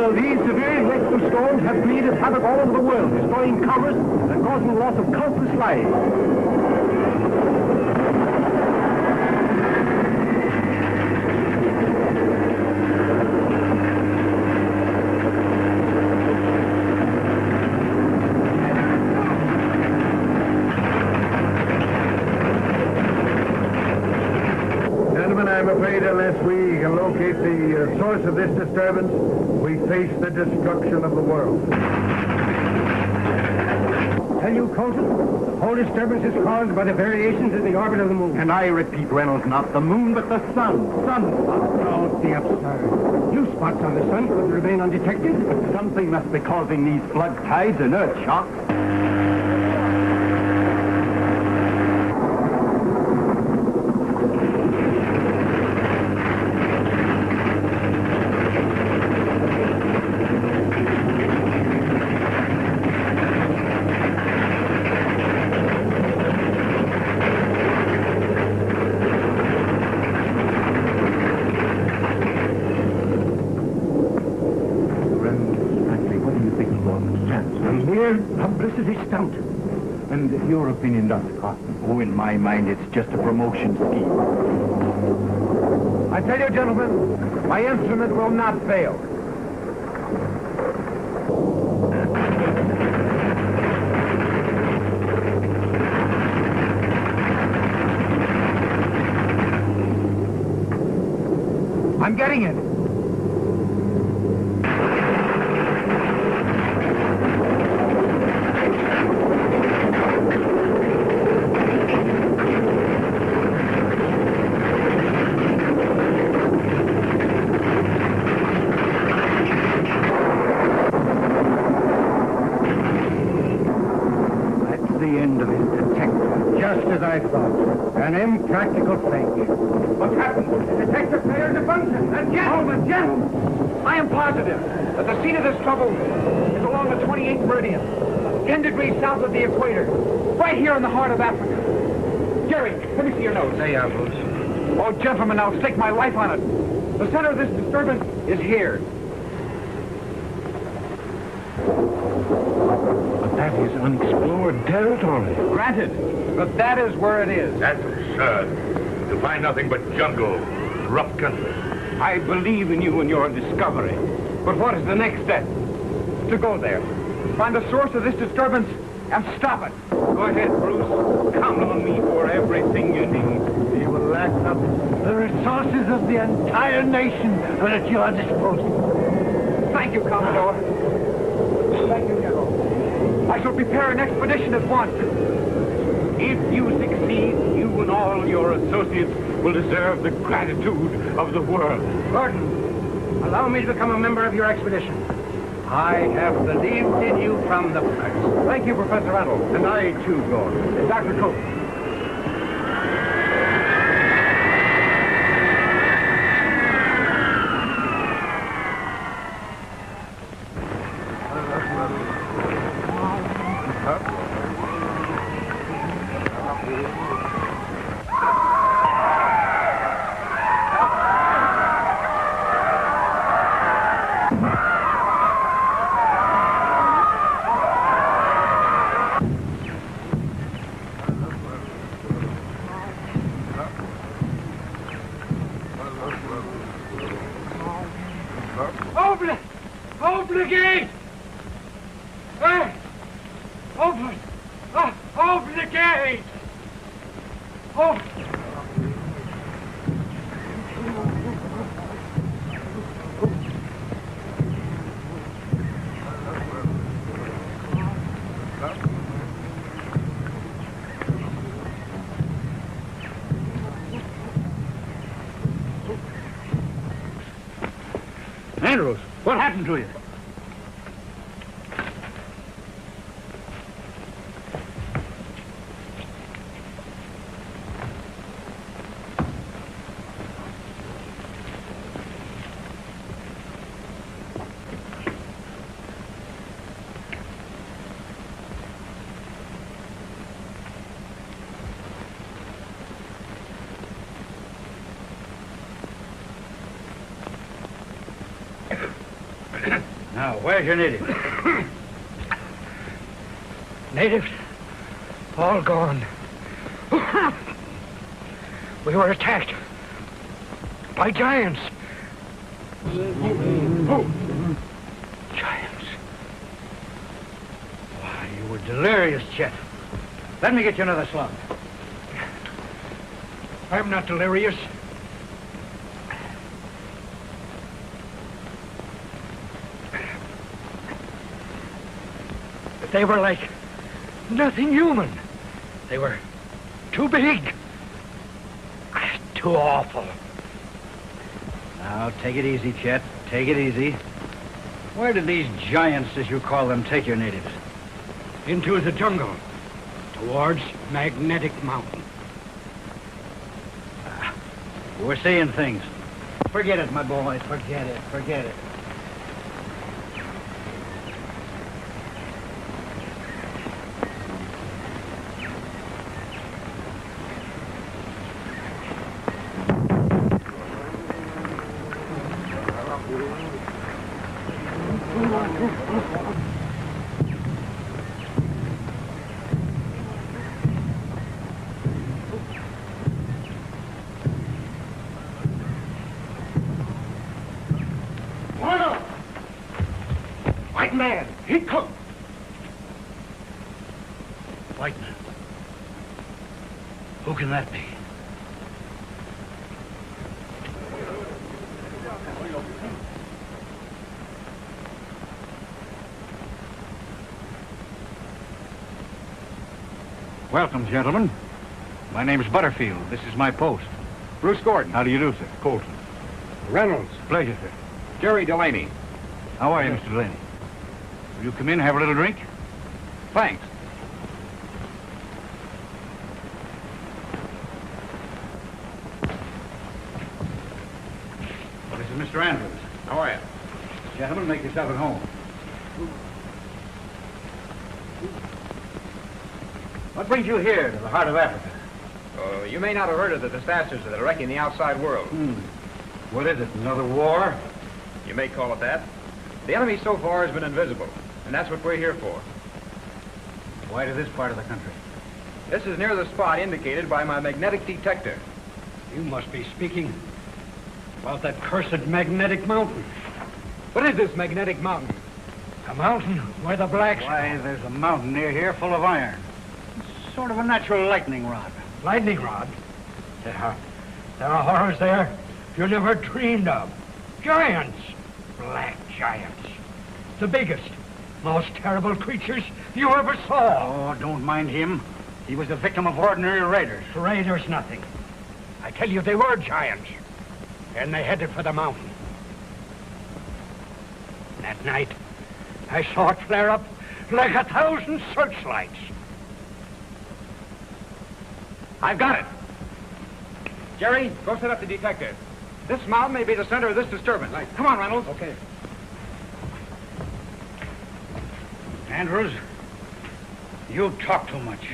These severe electrical storms have created havoc all over the world, destroying commerce and causing the loss of countless lives. Gentlemen, I'm afraid unless we can locate the source of this disturbance, we face the destruction of the world. Tell you, Colton, the whole disturbance is caused by the variations in the orbit of the moon. And I repeat, Reynolds, not the moon, but the sun. Don't be absurd. New spots on the sun could remain undetected. But something must be causing these flood tides and earth shocks. Publicity stunt. And your opinion, Dr. Carson? Oh, in my mind, it's just a promotion scheme. I tell you, gentlemen, my instrument will not fail. I'm getting it. end of his detector. Just as I thought. An impractical fake. What's happened? The detector failed to function. Gentlemen! I am positive that the seat of this trouble is along the 28th meridian, 10 degrees south of the equator, right here in the heart of Africa. Jerry, let me see your nose. There you are, Bruce. Oh, gentlemen, I'll stake my life on it. The center of this disturbance is here. But that is unexplored territory. Granted, but that is where it is. That's absurd. To find nothing but jungle, rough country. I believe in you and your discovery. But what is the next step? To go there, find the source of this disturbance, and stop it. Go ahead, Bruce. Count on me for everything you need. You will lack nothing. The resources of the entire nation are at your disposal. Thank you, Commodore. Thank you, General. I shall prepare an expedition at once. If you succeed, you and all your associates will deserve the gratitude of the world. Gordon, allow me to become a member of your expedition. I have believed in you from the first. Thank you, Professor Reynolds. And I too, Gordon. And Dr. Cope. Open the gate! Hey! Open the gate! Open! Andrews, what happened to you? Now, where's your native? Natives, all gone. We were attacked by giants. Giants. Why, you were delirious, Chet. Let me get you another slug. I'm not delirious. But they were like nothing human. They were too big. Too awful. Now, take it easy, Chet. Take it easy. Where did these giants, as you call them, take your natives? Into the jungle. Towards Magnetic Mountain. You were seeing things. Forget it, my boy. Forget it. Forget it. White man, he come. White man. Who can that be? Welcome, gentlemen. My name's Butterfield. This is my post. Bruce Gordon. How do you do, sir? Colton. Reynolds. Pleasure, sir. Jerry Delaney. How are you, Mr. Delaney? Will you come in and have a little drink? Thanks. Mr. Andrews. How are you? Gentlemen, make yourself at home. What brings you here to the heart of Africa? You may not have heard of the disasters that are wrecking the outside world. What is it, another war? You may call it that. The enemy so far has been invisible, and that's what we're here for. Why to this part of the country? This is near the spot indicated by my magnetic detector. You must be speaking about that cursed magnetic mountain. What is this magnetic mountain? A mountain where the blacks... Why, there's a mountain near here full of iron. It's sort of a natural lightning rod. Lightning rod? There are horrors there you never dreamed of. Giants. Black giants. The biggest, most terrible creatures you ever saw. Oh, don't mind him. He was the victim of ordinary raiders. Raiders nothing. I tell you, they were giants. And they headed for the mountain. That night, I saw it flare up like 1,000 searchlights. I've got it. Jerry, go set up the detector. This mountain may be the center of this disturbance. Right. Come on, Reynolds. Okay. Andrews, you talk too much.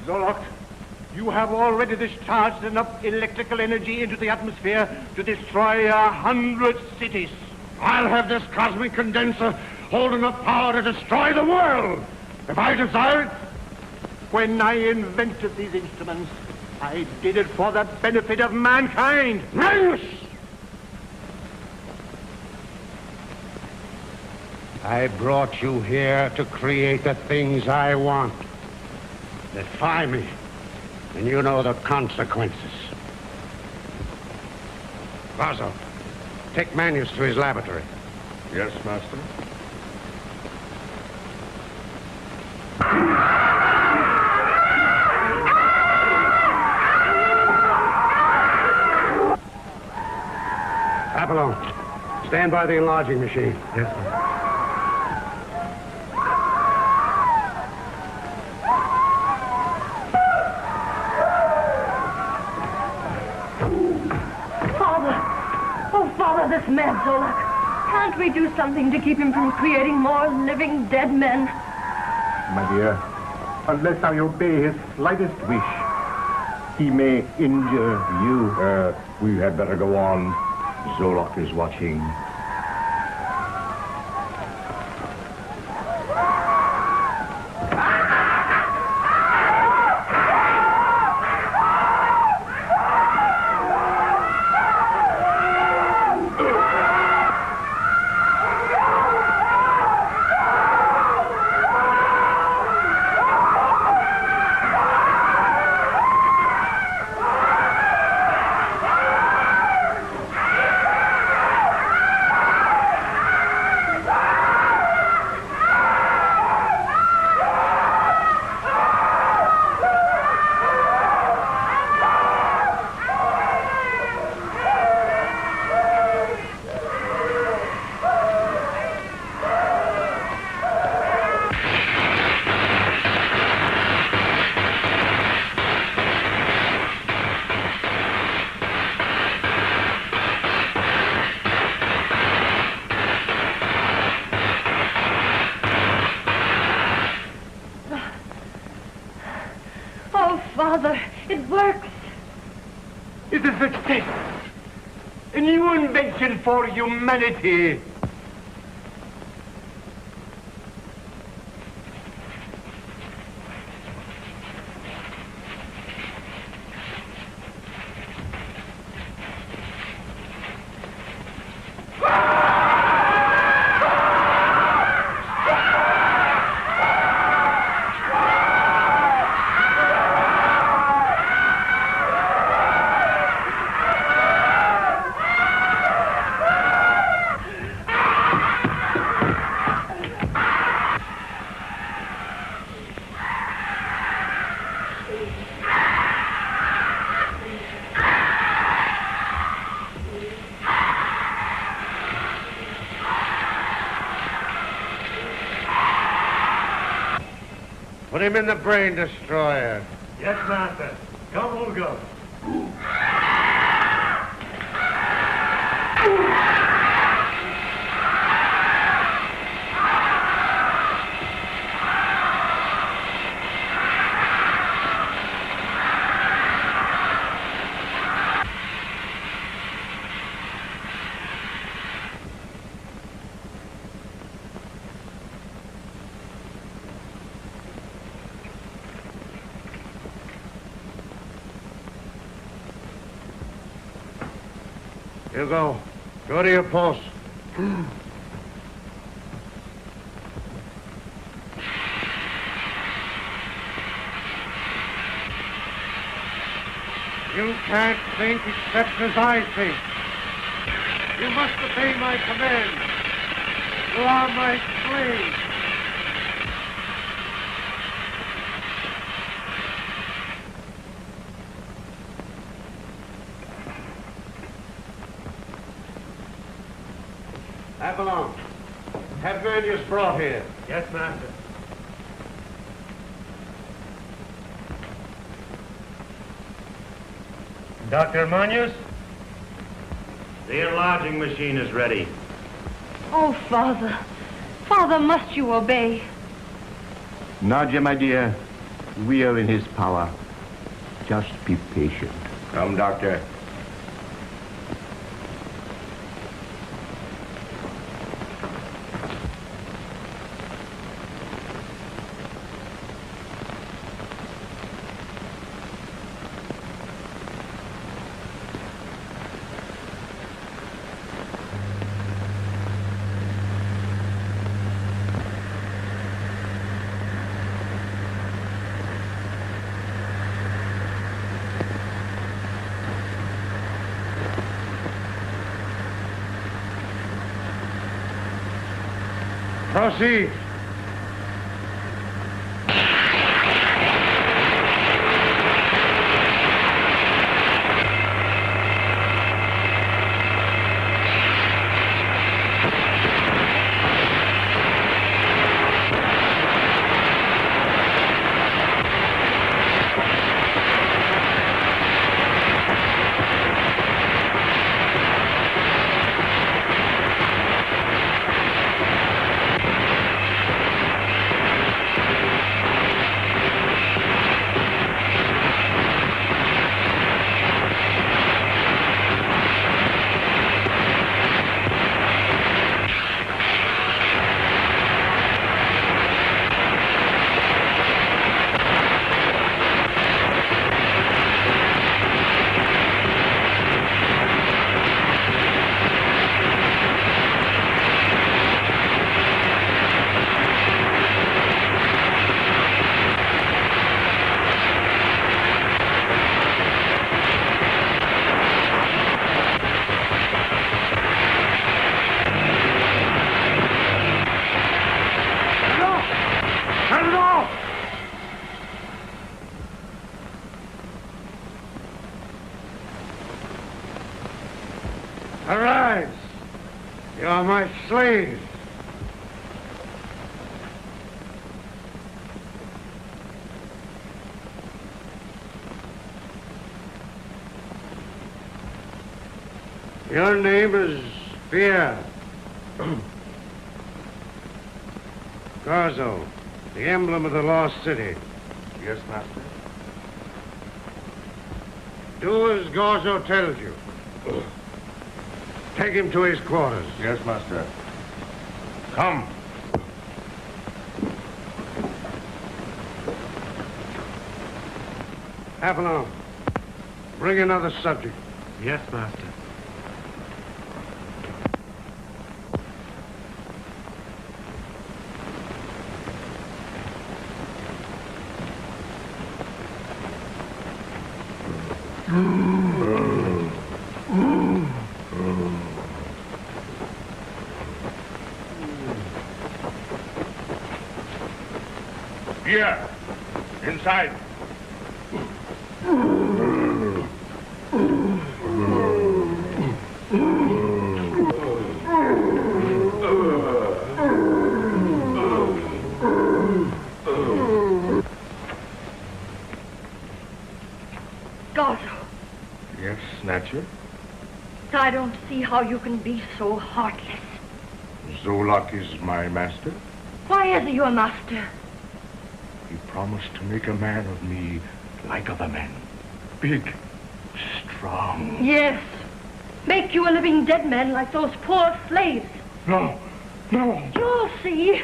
Zolok, you have already discharged enough electrical energy into the atmosphere to destroy 100 cities. I'll have this cosmic condenser hold enough power to destroy the world, if I desire it. When I invented these instruments, I did it for the benefit of mankind. Yes! I brought you here to create the things I want. Defy me, and you know the consequences. Vaso, take Manius to his laboratory. Yes, Master. Apollon, stand by the enlarging machine. Yes, sir. This man, Zolok. Can't we do something to keep him from creating more living dead men? My dear, unless I obey his slightest wish, he may injure you. We had better go on. Zolok is watching. Father, it works. It's a success. A new invention for humanity. Put him in the brain destroyer. Yes, master. Come, we'll go. You go. Go to your post. You can't think except as I think. You must obey my command. You are my slave. Avalon, have Manius brought here. Yes, master. Dr. Manius? The enlarging machine is ready. Oh, Father. Father, must you obey? Nadia, my dear, we are in his power. Just be patient. Come, Doctor. Proceed. Arise! You are my slave. Your name is Fear. Garzo, the emblem of the lost city. Yes, master. Do as Garzo tells you. Take him to his quarters. Yes, master. Come. Avalon, bring another subject. Yes, master. Here, inside. Natcher? I don't see how you can be so heartless. Zolok is my master. Why is he your master? He promised to make a man of me like other men. Big, strong. Yes. Make you a living dead man like those poor slaves. No, no. You'll see.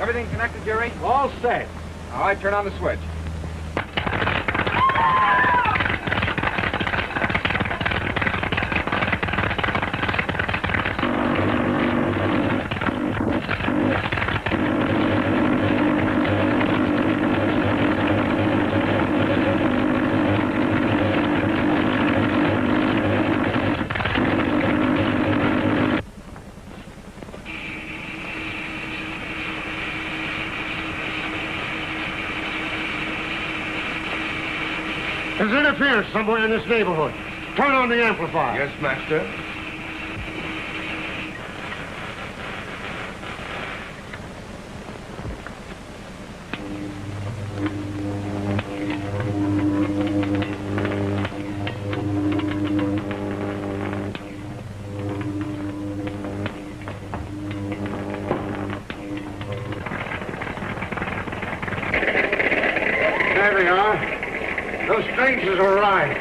Everything connected, Jerry? All set. All right, turn on the switch. There's interference somewhere in this neighborhood. Turn on the amplifier. Yes, master. There they are. Those strangers are arrived.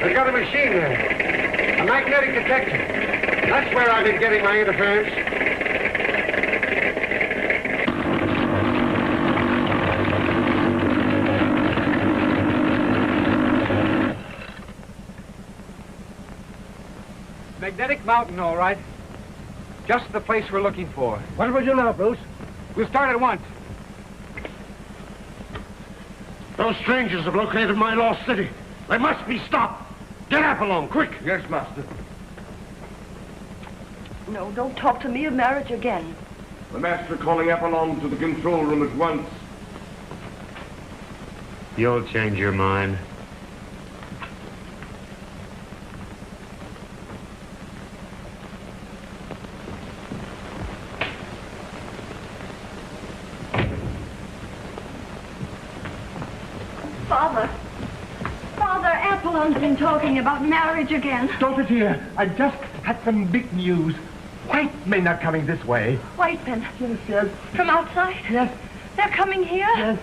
They've got a machine there. A magnetic detector. That's where I've been getting my interference. Magnetic mountain, all right. Just the place we're looking for. What do we do now, Bruce? We'll start at once. Those strangers have located my lost city. They must be stopped. Get Apollon, quick. Yes, master. No, don't talk to me of marriage again. The master calling Apollon to the control room at once. You'll change your mind. Father, Apollon's been talking about marriage again. Stop it here. I just had some big news. White men are coming this way. White men? Yes, yes. From outside? Yes. They're coming here? Yes,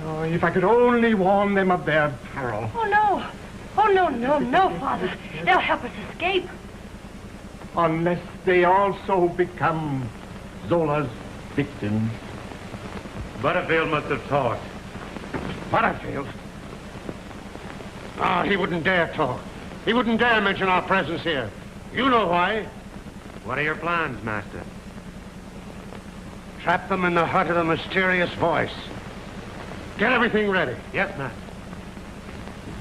oh, if I could only warn them of their peril. Oh, no. Oh, no, Father. They'll help us escape. Unless they also become Zola's victims. Butterfield must have talked. Butterfield? Ah, he wouldn't dare talk. He wouldn't dare mention our presence here. You know why. What are your plans, Master? Trap them in the hut of the mysterious voice. Get everything ready. Yes, Master.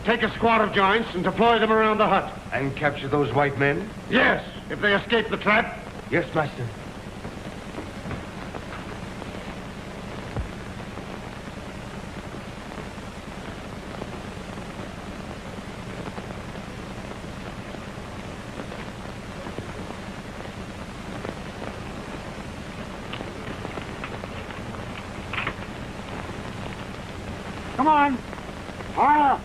Take a squad of giants and deploy them around the hut. And capture those white men? Yes, if they escape the trap. Yes, master. Come on. Ah.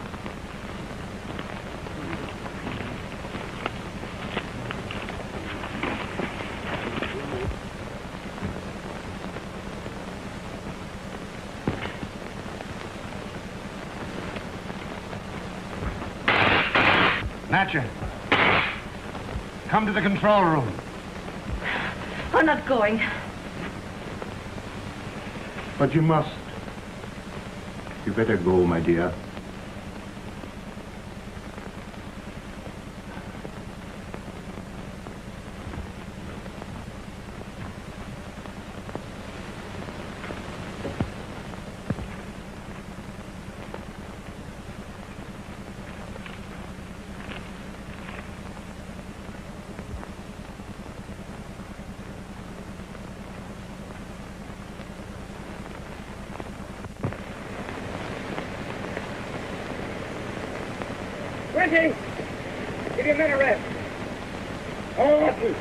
Natcher, come to the control room. I'm not going. But you must. You better go, my dear. Give your men a rest. Oh,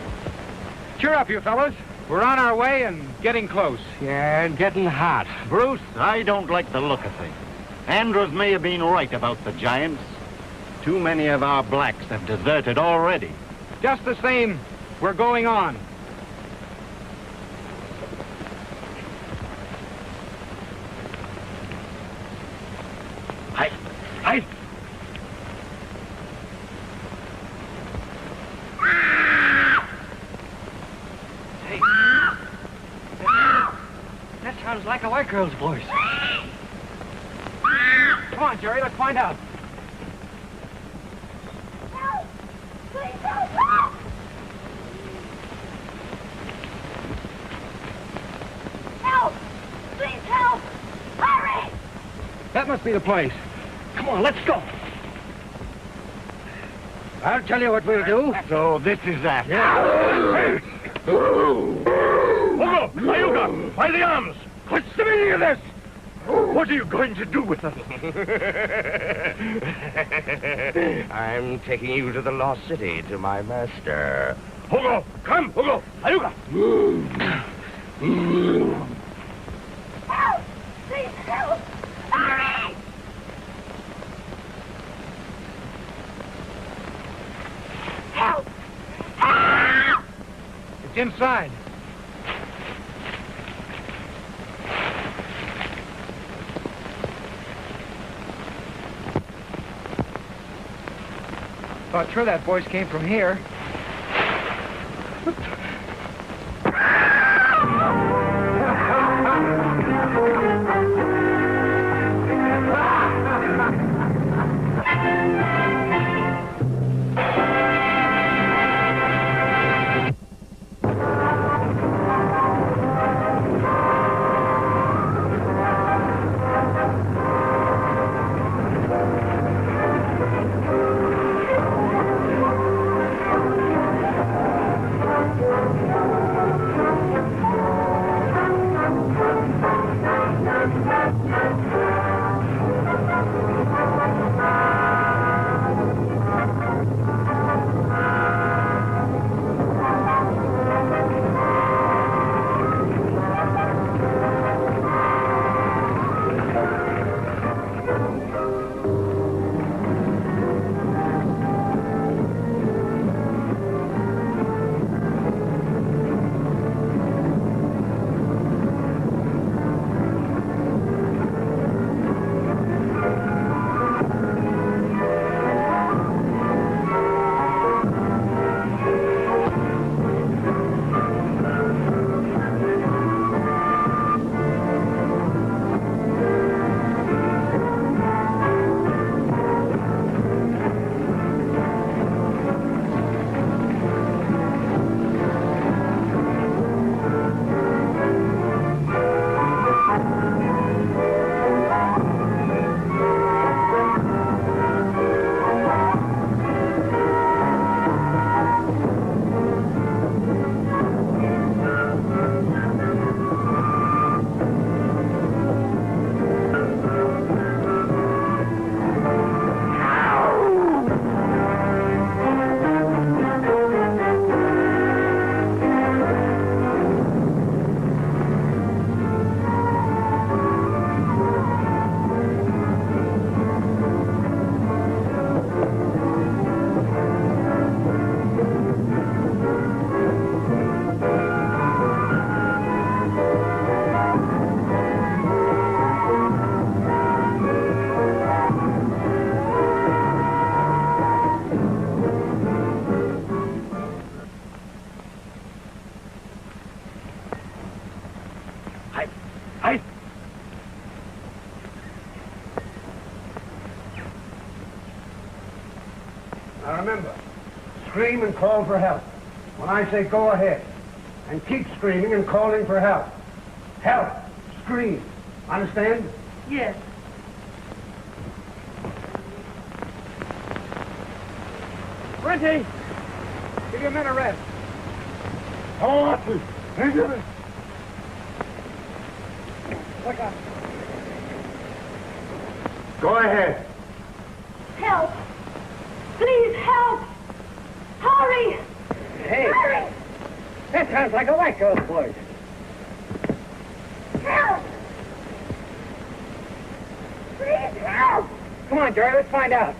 Cheer up, you fellas. We're on our way and getting close. Yeah, and getting hot. Bruce, I don't like the look of things. Andrews may have been right about the giants. Too many of our blacks have deserted already. Just the same, we're going on. Hi. Hi. Hey. That sounds like a white girl's voice. Come on, Jerry, let's find out. Help! Please help! Help! Help! Please help! Hurry! That must be the place. Come on, let's go. I'll tell you what we'll do. So this is that. Yeah. Hugo! Ayuga! By the arms! What's the meaning of this? What are you going to do with us? I'm taking you to the lost city, to my master. Hugo! Come, Hugo! Ayuga! Help! Please help! Hurry! Help! Help! It's inside. Thought sure that voice came from here. Now remember, scream and call for help. When I say go ahead, and keep screaming and calling for help. Help! Scream. Understand? Yes. Renty! Give your men a rest. Oh, Look up. go ahead. Help! Please help! Hurry! Hey, Hurry! that sounds like a white girl's voice. Help! Please help! Come on, Jerry, let's find out.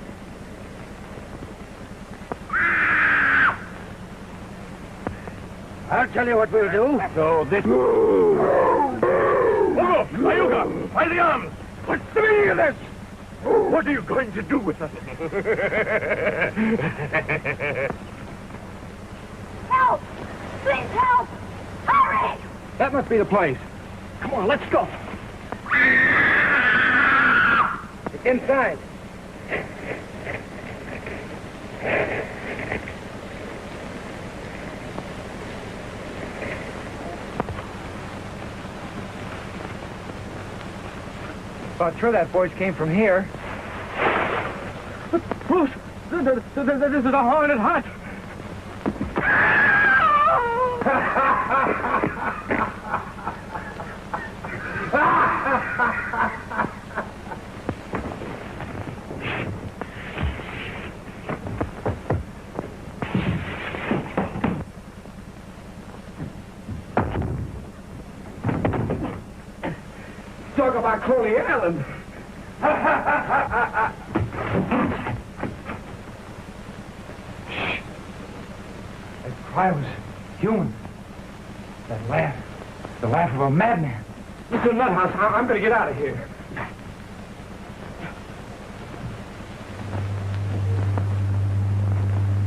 I'll tell you what we'll do. So this... Zolok! Ayuga! By the arms! What's the meaning of this? What are you going to do with us? Help! Please help! Hurry! That must be the place. Come on, let's go. It's inside. Thought sure that voice came from here. Bruce, this is a haunted hut. Talk about Crowley Island. That cry was human. That laugh, the laugh of a madman. It's a nut house. I'm going to get out of here.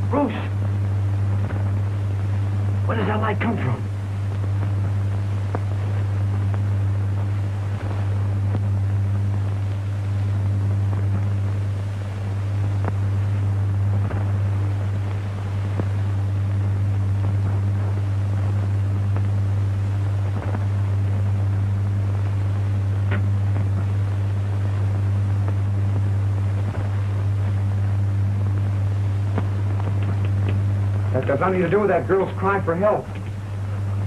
Bruce, where does that light come from? That has nothing to do with that girl's cry for help.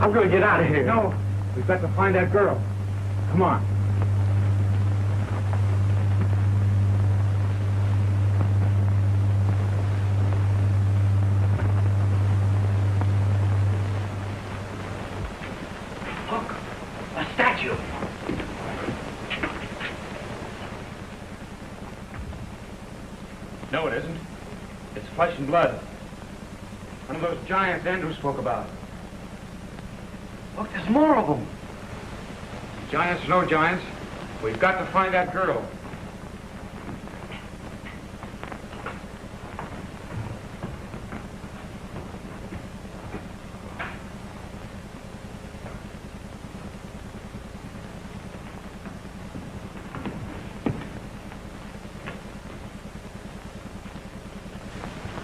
I'm going to get out of here. No, we've got to find that girl. Come on. Look, a statue. No, it isn't. It's flesh and blood. One of those giants Andrew spoke about. Look, there's more of them. Giants, no giants. We've got to find that girl.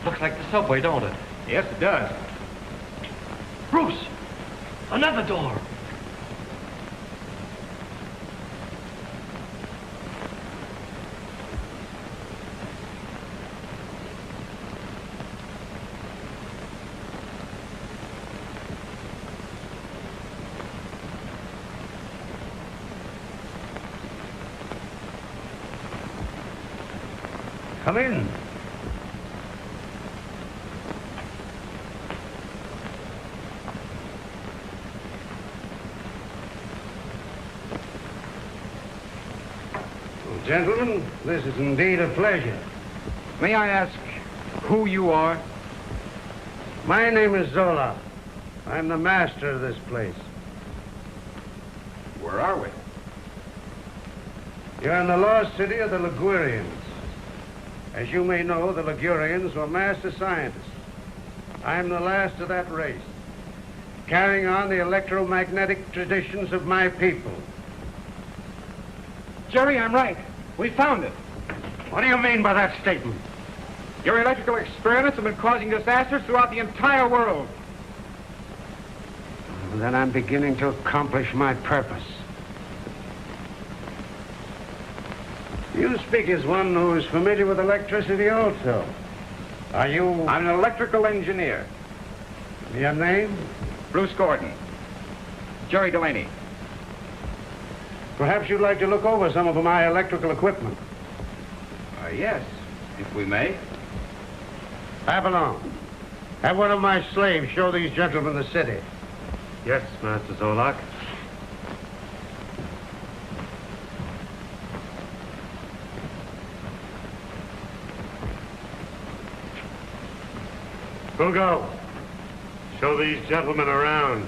Looks like the subway, don't it? Yes, it does. Bruce! Another door! Come in. Gentlemen, this is indeed a pleasure. May I ask who you are? My name is Zolok. I'm the master of this place. Where are we? You're in the lost city of the Ligurians. As you may know, the Ligurians were master scientists. I'm the last of that race, carrying on the electromagnetic traditions of my people. Jerry, I'm right. We found it. What do you mean by that statement? Your electrical experiments have been causing disasters throughout the entire world. Then I'm beginning to accomplish my purpose. You speak as one who is familiar with electricity also. Are you... I'm an electrical engineer. Your name? Bruce Gordon. Jerry Delaney. Perhaps you'd like to look over some of my electrical equipment. Yes, if we may. Babylon. Have one of my slaves show these gentlemen the city. Yes, Master Zolok. Who'll go? Show these gentlemen around.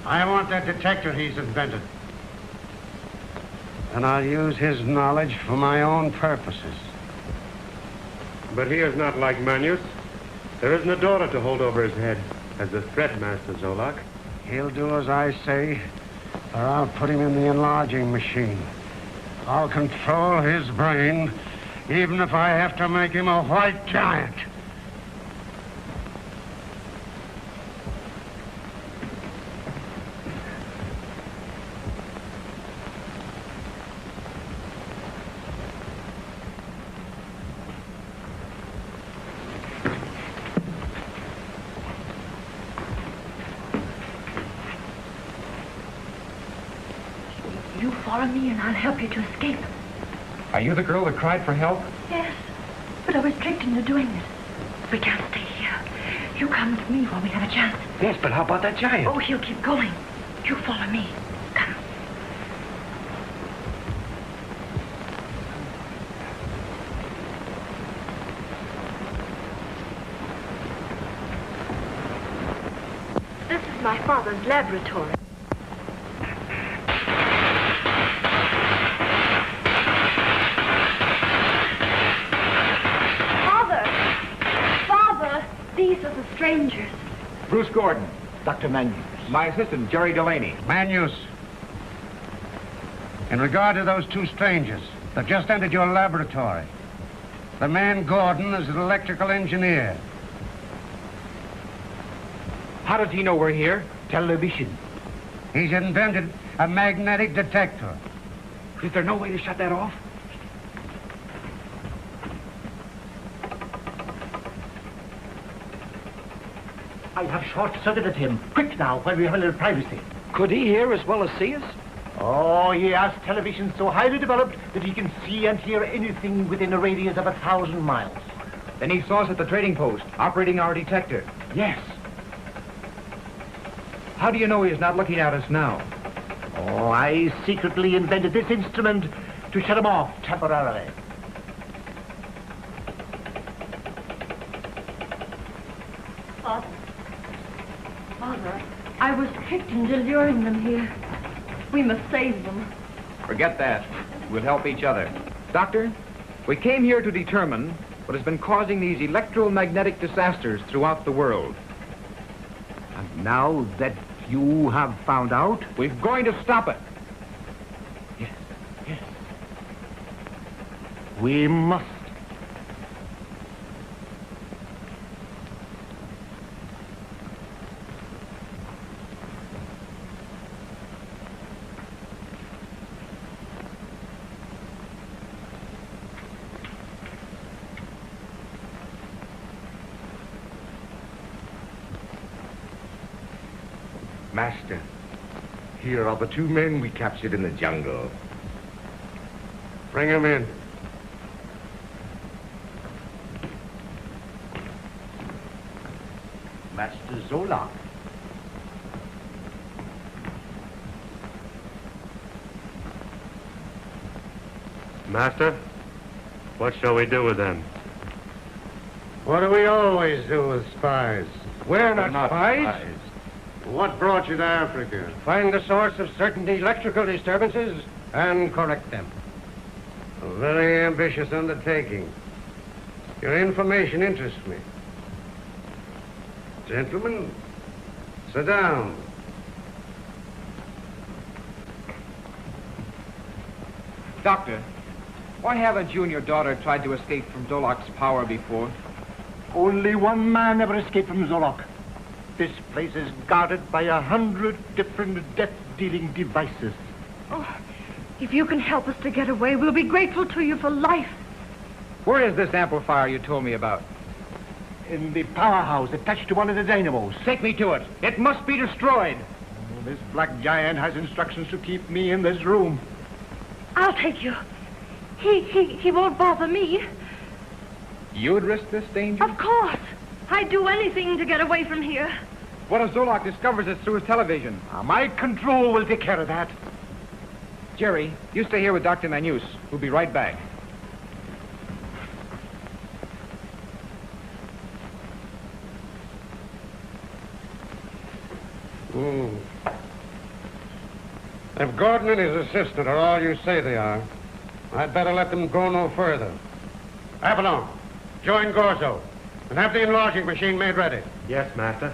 I want that detector he's invented. And I'll use his knowledge for my own purposes. But he is not like Manius. There isn't a daughter to hold over his head as a threat, Master Zolok. He'll do as I say, or I'll put him in the enlarging machine. I'll control his brain, even if I have to make him a white giant. You follow me and I'll help you to escape. Are you the girl that cried for help? Yes, but I was tricked into doing this. We can't stay here. You come to me while we have a chance. Yes, but how about that giant? Oh, he'll keep going. You follow me. Come. This is my father's laboratory. These are the strangers. Bruce Gordon. Dr. Manius. My assistant, Jerry Delaney. Manius, in regard to those two strangers that just entered your laboratory, the man Gordon is an electrical engineer. How does he know we're here? Television. He's invented a magnetic detector. Is there no way to shut that off? I have short-circuited him. Quick now, while we have a little privacy. Could he hear as well as see us? Oh, he has television so highly developed that he can see and hear anything within a radius of 1,000 miles. Then he saw us at the trading post, operating our detector. Yes. How do you know he's not looking at us now? Oh, I secretly invented this instrument to shut him off temporarily. Father, I was tricked into luring them here. We must save them. Forget that. We'll help each other. Doctor, we came here to determine what has been causing these electromagnetic disasters throughout the world. And now that you have found out? We're going to stop it. Yes, yes. We must. Master, here are the two men we captured in the jungle. Bring him in. Master Zolok. Master, what shall we do with them? What do we always do with spies? We're not spies. What brought you to Africa? Find the source of certain electrical disturbances and correct them. A very ambitious undertaking. Your information interests me. Gentlemen, sit down. Doctor, why haven't you and your daughter tried to escape from Zolok's power before? Only one man ever escaped from Zolok. This place is guarded by 100 different death-dealing devices. Oh, if you can help us to get away, we'll be grateful to you for life. Where is this amplifier you told me about? in the powerhouse attached to one of the dynamos. Take me to it. It must be destroyed. Oh, this black giant has instructions to keep me in this room. I'll take you. He won't bother me. You'd risk this danger? Of course. I'd do anything to get away from here. What if Zolok discovers us through his television? My control will take care of that. Jerry, you stay here with Dr. Manus. We'll be right back. If Gordon and his assistant are all you say they are, I'd better let them go no further. Avalon, join Gorzo, and have the enlarging machine made ready. Yes, Master.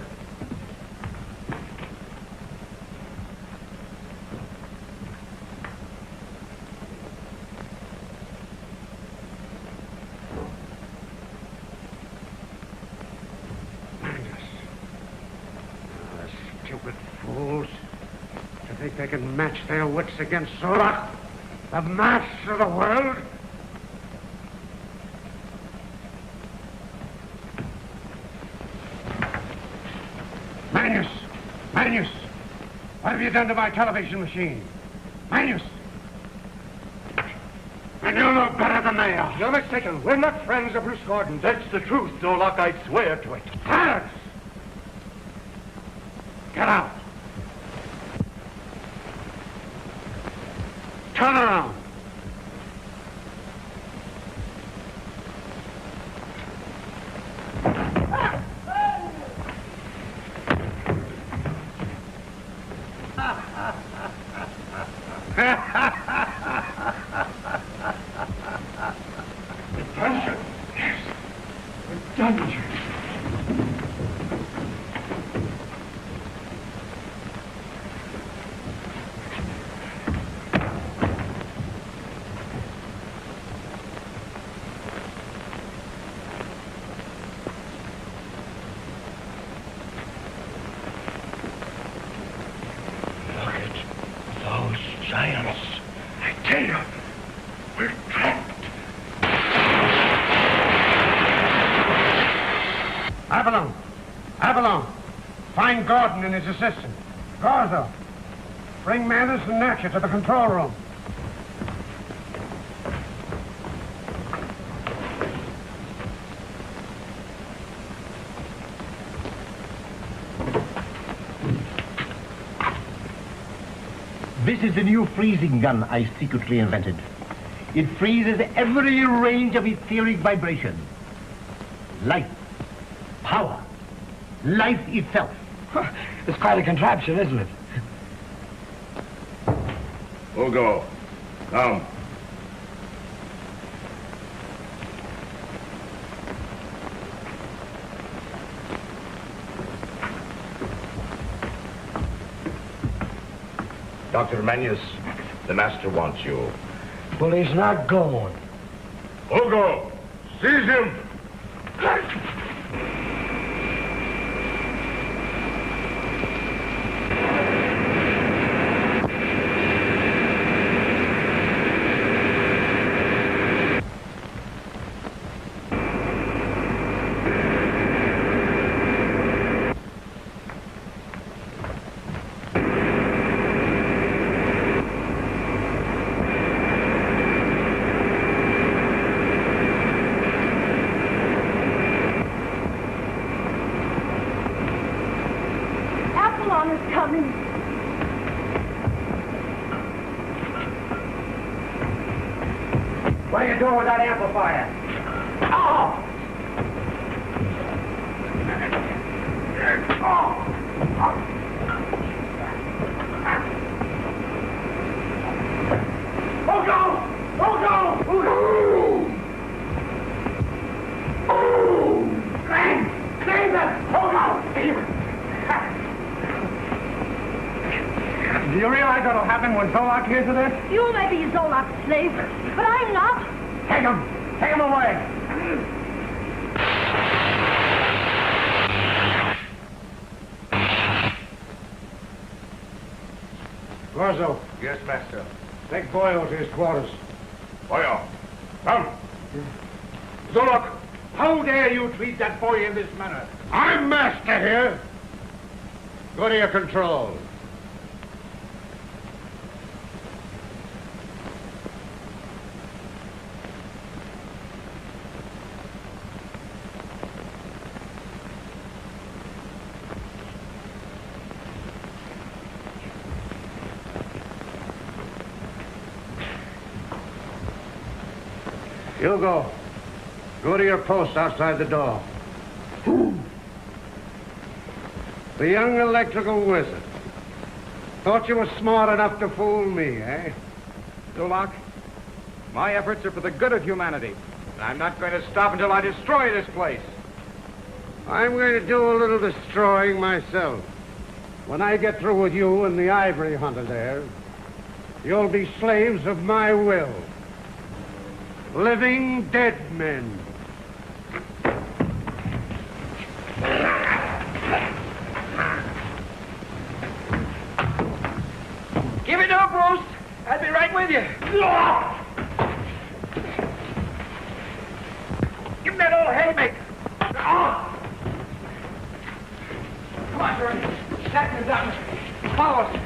Stupid fools. To think they can match their wits against Zolok, the master of the world? Manus! What have you done to my television machine? Manus! And you know better than they are. You're mistaken. We're not friends of Bruce Gordon. That's the truth, Zolok. I swear to it. Silence! Get out! Turn around! Avalon, find Gordon and his assistant. Gorzo, bring Manus and Natcher to the control room. This is the new freezing gun I secretly invented. It freezes every range of etheric vibration. Light, power, life itself. It's quite a contraption, isn't it? Hugo, come. Dr. Manus, the master wants you. Well, he's not going. Hugo, seize him! What are you doing with that amplifier? Oh! Do you realize what'll happen when Zolok hears of this? You may be Zolok's slave, but I'm not. Take him! Take him away! Gorzo. Yes, master. Take Boyle to his quarters. Boyle, come. Zolok, How dare you treat that boy in this manner? I'm master here. Go to your control. You go. Go to your post outside the door. The young electrical wizard. Thought you were smart enough to fool me, eh? Zolok, my efforts are for the good of humanity. I'm not going to stop until I destroy this place. I'm going to do a little destroying myself. When I get through with you and the ivory hunter there, you'll be slaves of my will. Living dead men. Give it up, Roast. I'll be right with you. Give him that old haymaker. Come on, George. Stack him down. Follow us.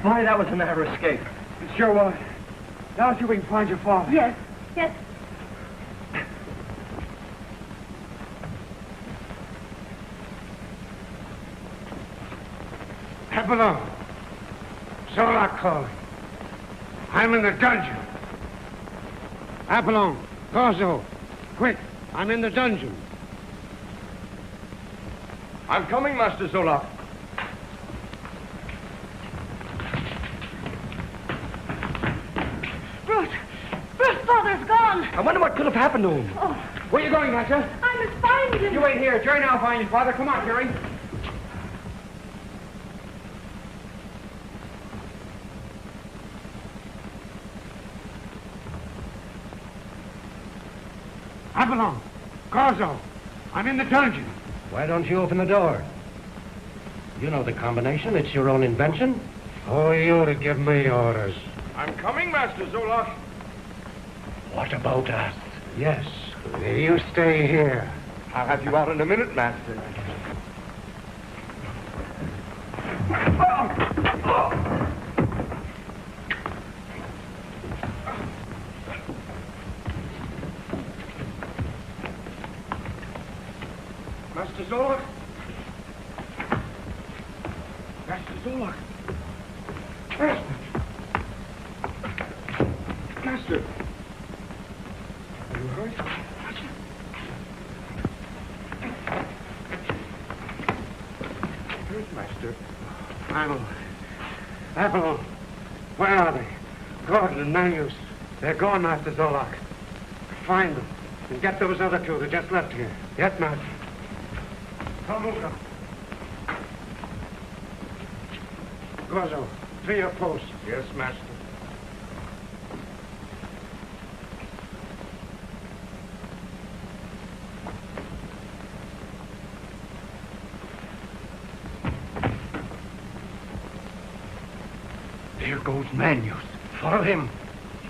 Boy, that was a narrow escape. It sure was. Now see if we can find your father. Yes, yes. Hello. Zolok calling. I'm in the dungeon. Apollon, Corso, quick. I'm in the dungeon. I'm coming, Master Zolok. Bruce, father's gone. I wonder what could have happened to him. Oh, Where you going, Natcha? I must find him. You wait here. Jerry and I'll find your father. Come on, Jerry. Apollon, Corso, I'm in the dungeon. Why don't you open the door? You know the combination. It's your own invention. Oh, you to give me orders. I'm coming, Master Zolok. What about us? Yes, you stay here. I'll have you out in a minute, Master. Master Zolok. Master Zolok. Master. Master. Are you hurt? Hurt, Master. Apollon. Where are they? Gordon and Manius. They're gone, Master Zolok. Find them. And get those other two that just left here. Yes, Master. Come over. Corso, to your post. Yes, Master. There goes Manius. Follow him.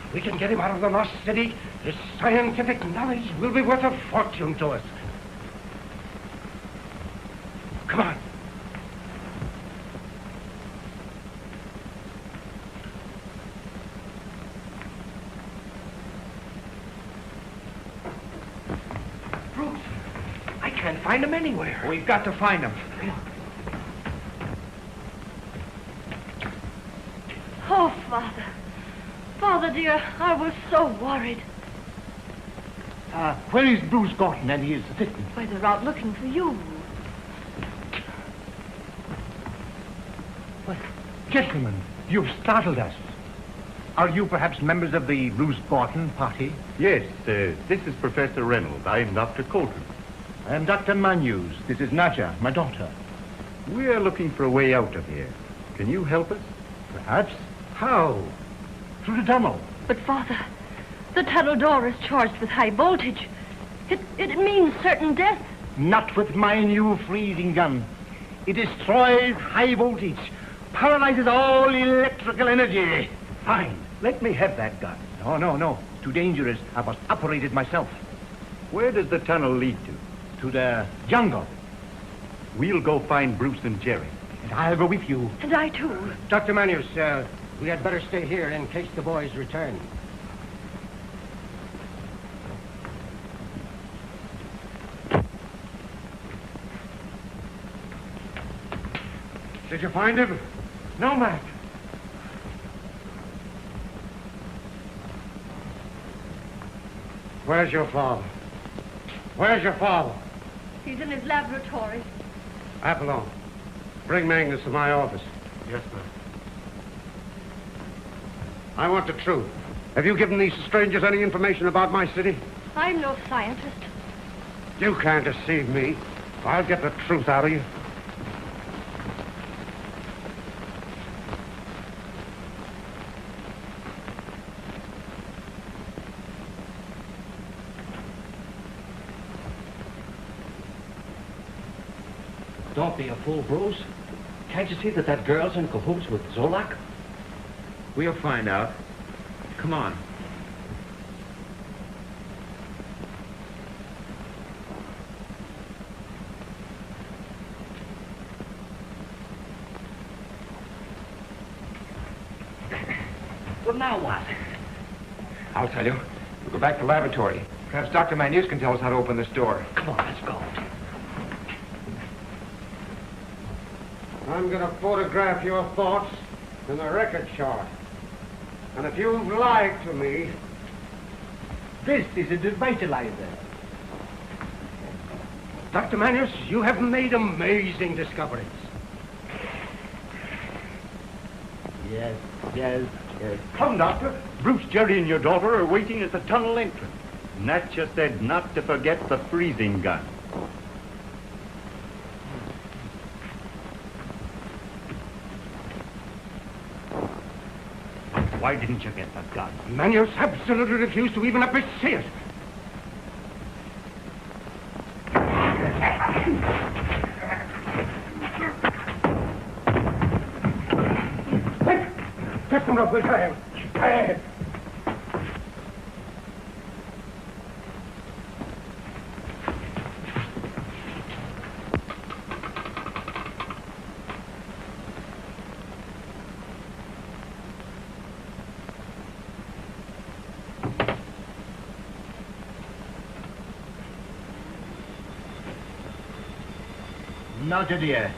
If we can get him out of the lost city, his scientific knowledge will be worth a fortune to us. Come on. Bruce, I can't find him anywhere. We've got to find him. Oh, Father. Father, dear, I was so worried. Where is Bruce Gordon and his assistant? Why, they're out looking for you. Gentlemen, you've startled us. Are you perhaps members of the Bruce Gordon party? Yes, this is Professor Reynolds. I'm Dr. Colton. I am Dr. Manius. This is Natcha, my daughter. We are looking for a way out of here. Can you help us? Perhaps. How? Through the tunnel. But, Father, the tunnel door is charged with high voltage. It means certain death. Not with my new freezing gun. It destroys high voltage, paralyzes all electrical energy. Fine. Let me have that gun. No. Too dangerous. I must operate it myself. Where does the tunnel lead to? To the jungle. We'll go find Bruce and Jerry. And I'll go with you. And I, too. Dr. Manius, we had better stay here in case the boys return. Did you find him? No, Mac. Where's your father? Where's your father? He's in his laboratory. Apollon, bring Magnus to my office. Yes, ma'am. I want the truth. Have you given these strangers any information about my city? I'm no scientist. You can't deceive me. I'll get the truth out of you. Don't be a fool, Bruce. Can't you see that girl's in cahoots with Zolok? We'll find out. Come on. Well, now what? I'll tell you. We'll go back to the laboratory. Perhaps Dr. Manus can tell us how to open this door. Come on, let's go. I'm going to photograph your thoughts in the record chart. And if you've lied to me... This is a devitalizer. Dr. Manus, you have made amazing discoveries. Yes, yes, yes. Come, Doctor. Bruce, Jerry, and your daughter are waiting at the tunnel entrance. Natcha said not to forget the freezing gun. Why didn't you get the gun? Manus absolutely refused to even let me see it. Get them up with time. Now, dear,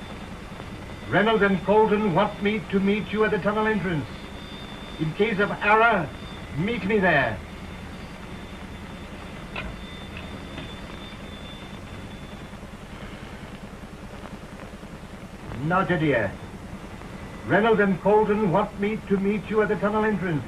Reynolds and Colton want me to meet you at the tunnel entrance. In case of error, meet me there. Now, dear, Reynolds and Colton want me to meet you at the tunnel entrance.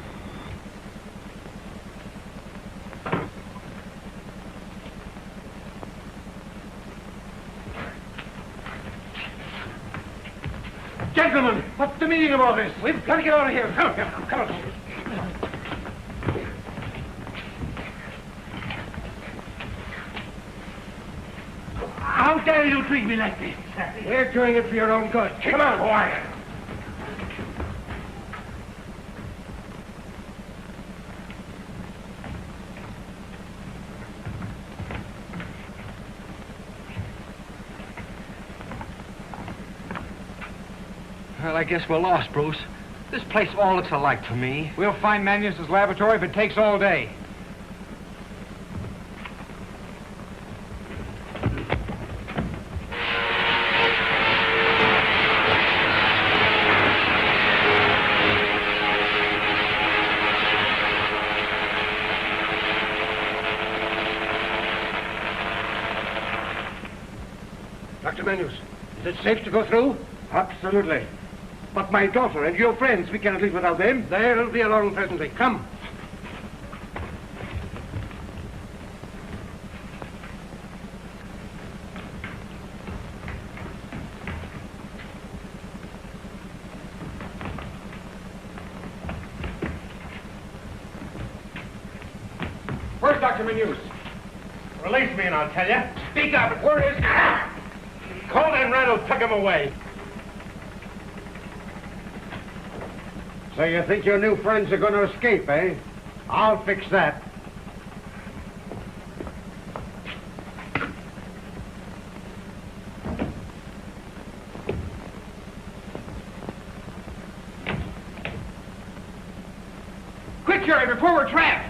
Gentlemen, what's the meaning of all this? We've got to get out of here. Come on. How dare you treat me like this? We're doing it for your own good. Come on, boy. Well, I guess we're lost, Bruce. This place all looks alike to me. We'll find Manus's laboratory if it takes all day. Dr. Manus, is it safe to go through? Absolutely. But my daughter and your friends, we cannot leave without them. They'll be along presently. Come. Where's Dr. Manus? Release me and I'll tell you. Speak up. Where is... Colton and Reynolds took him away. So you think your new friends are going to escape, eh? I'll fix that. Quick, Jerry, before we're trapped.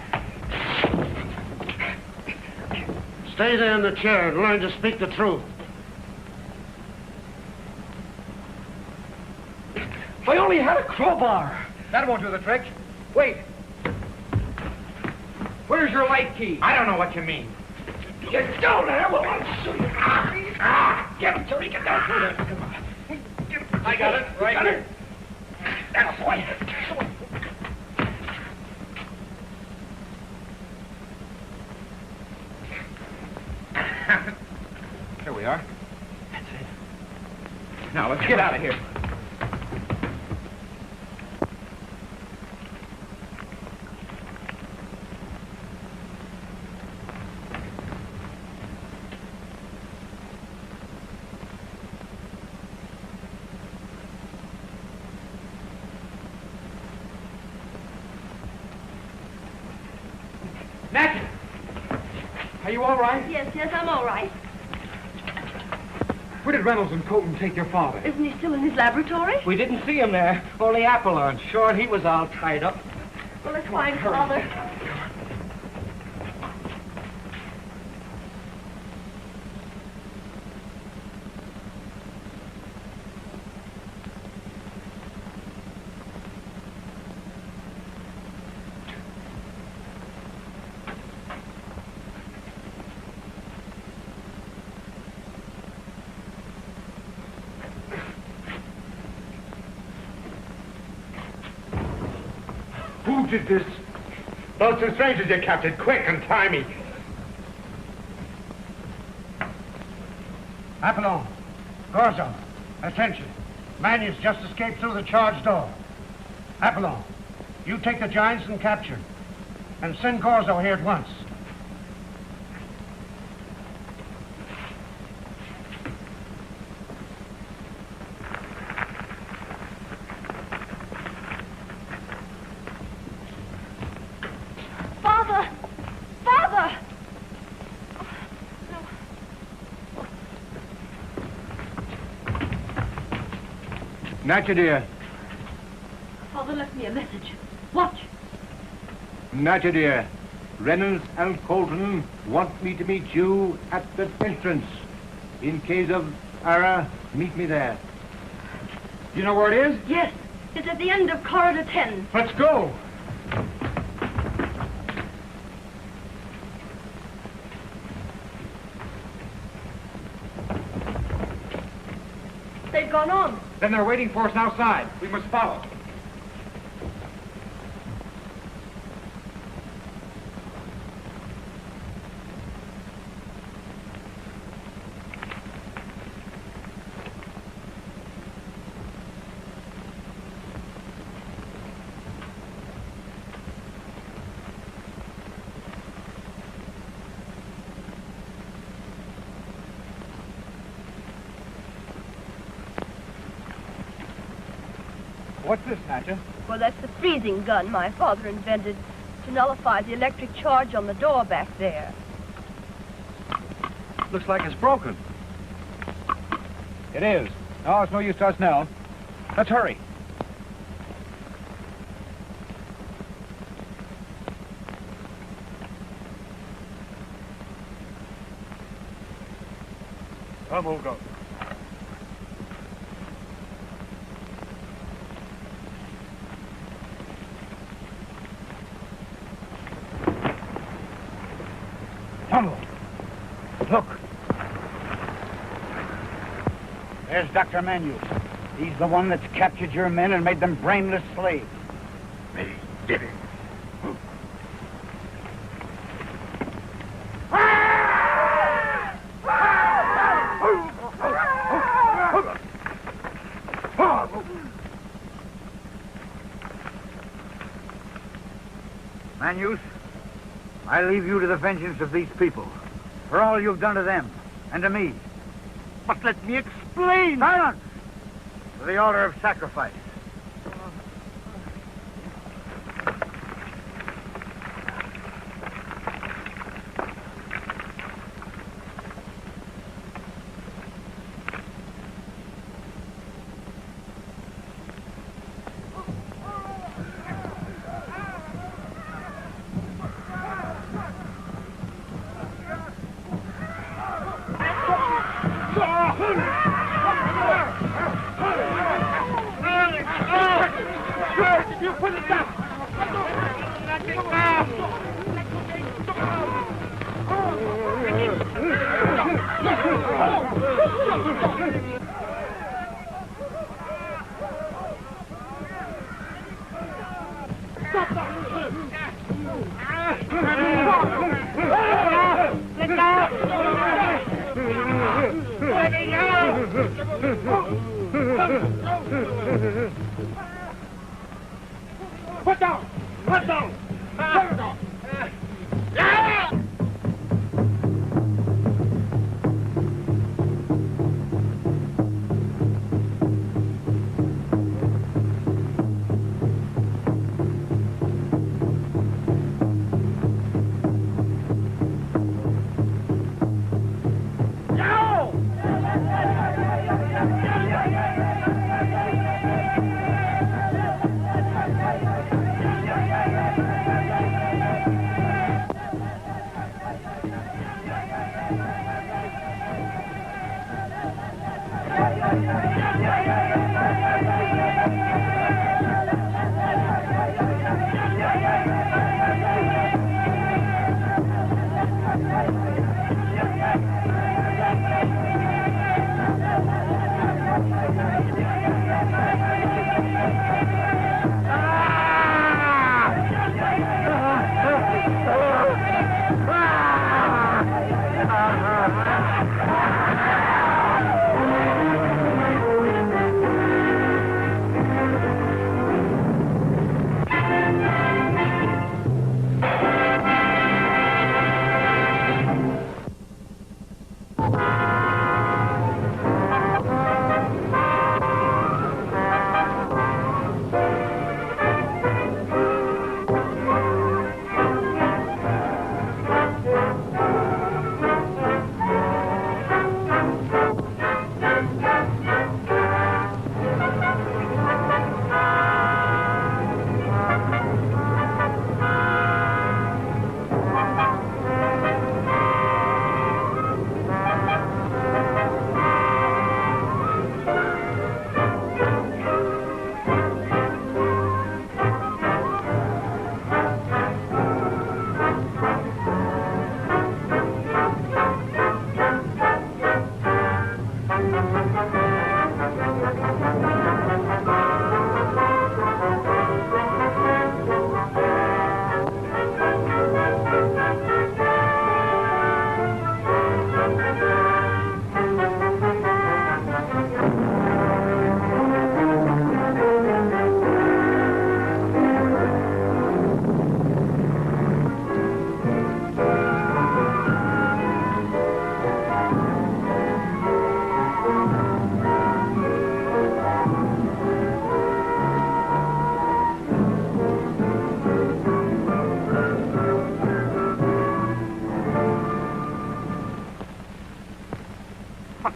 Stay there in the chair and learn to speak the truth. If I only had a crowbar. That won't do the trick. Wait. Where's your light key? I don't know what you mean. Get down there. Well, I'll show you. Get him, Jerry. Get down through there. Come on. I got it. Right here. That's the way. Here we are. That's it. Now, let's get out of here. Natcha! Are you all right? Yes, I'm all right. Where did Reynolds and Colton take your father? Isn't he still in his laboratory? We didn't see him there. Only Apple on shore. He was all tied up. fine, Father. Who did this? Those two strangers you captured. Quick, untie me. Apollon, Gorzo, attention. Manius just escaped through the charge door. Apollon, you take the giants and capture. And send Gorzo here at once. Father! Father! Natcha, dear. Father left me a message. What? Natcha, dear. Reynolds and Colton want me to meet you at the entrance. In case of error, meet me there. You know where it is? Yes, it's at the end of corridor 10. Let's go. They've gone on. Then they're waiting for us outside. We must follow. What's this, Natcha? Well, that's the freezing gun my father invented to nullify the electric charge on the door back there. Looks like it's broken. It is. No, it's no use to us now. Let's hurry. Come, we'll go. Follow. Look. There's Dr. Manius. He's the one that's captured your men and made them brainless slaves. Me did it. Manius, I leave you to the vengeance of these people for all you've done to them and to me. But let me explain. Silence! To the altar of sacrifice. Put down! Put down! Put down!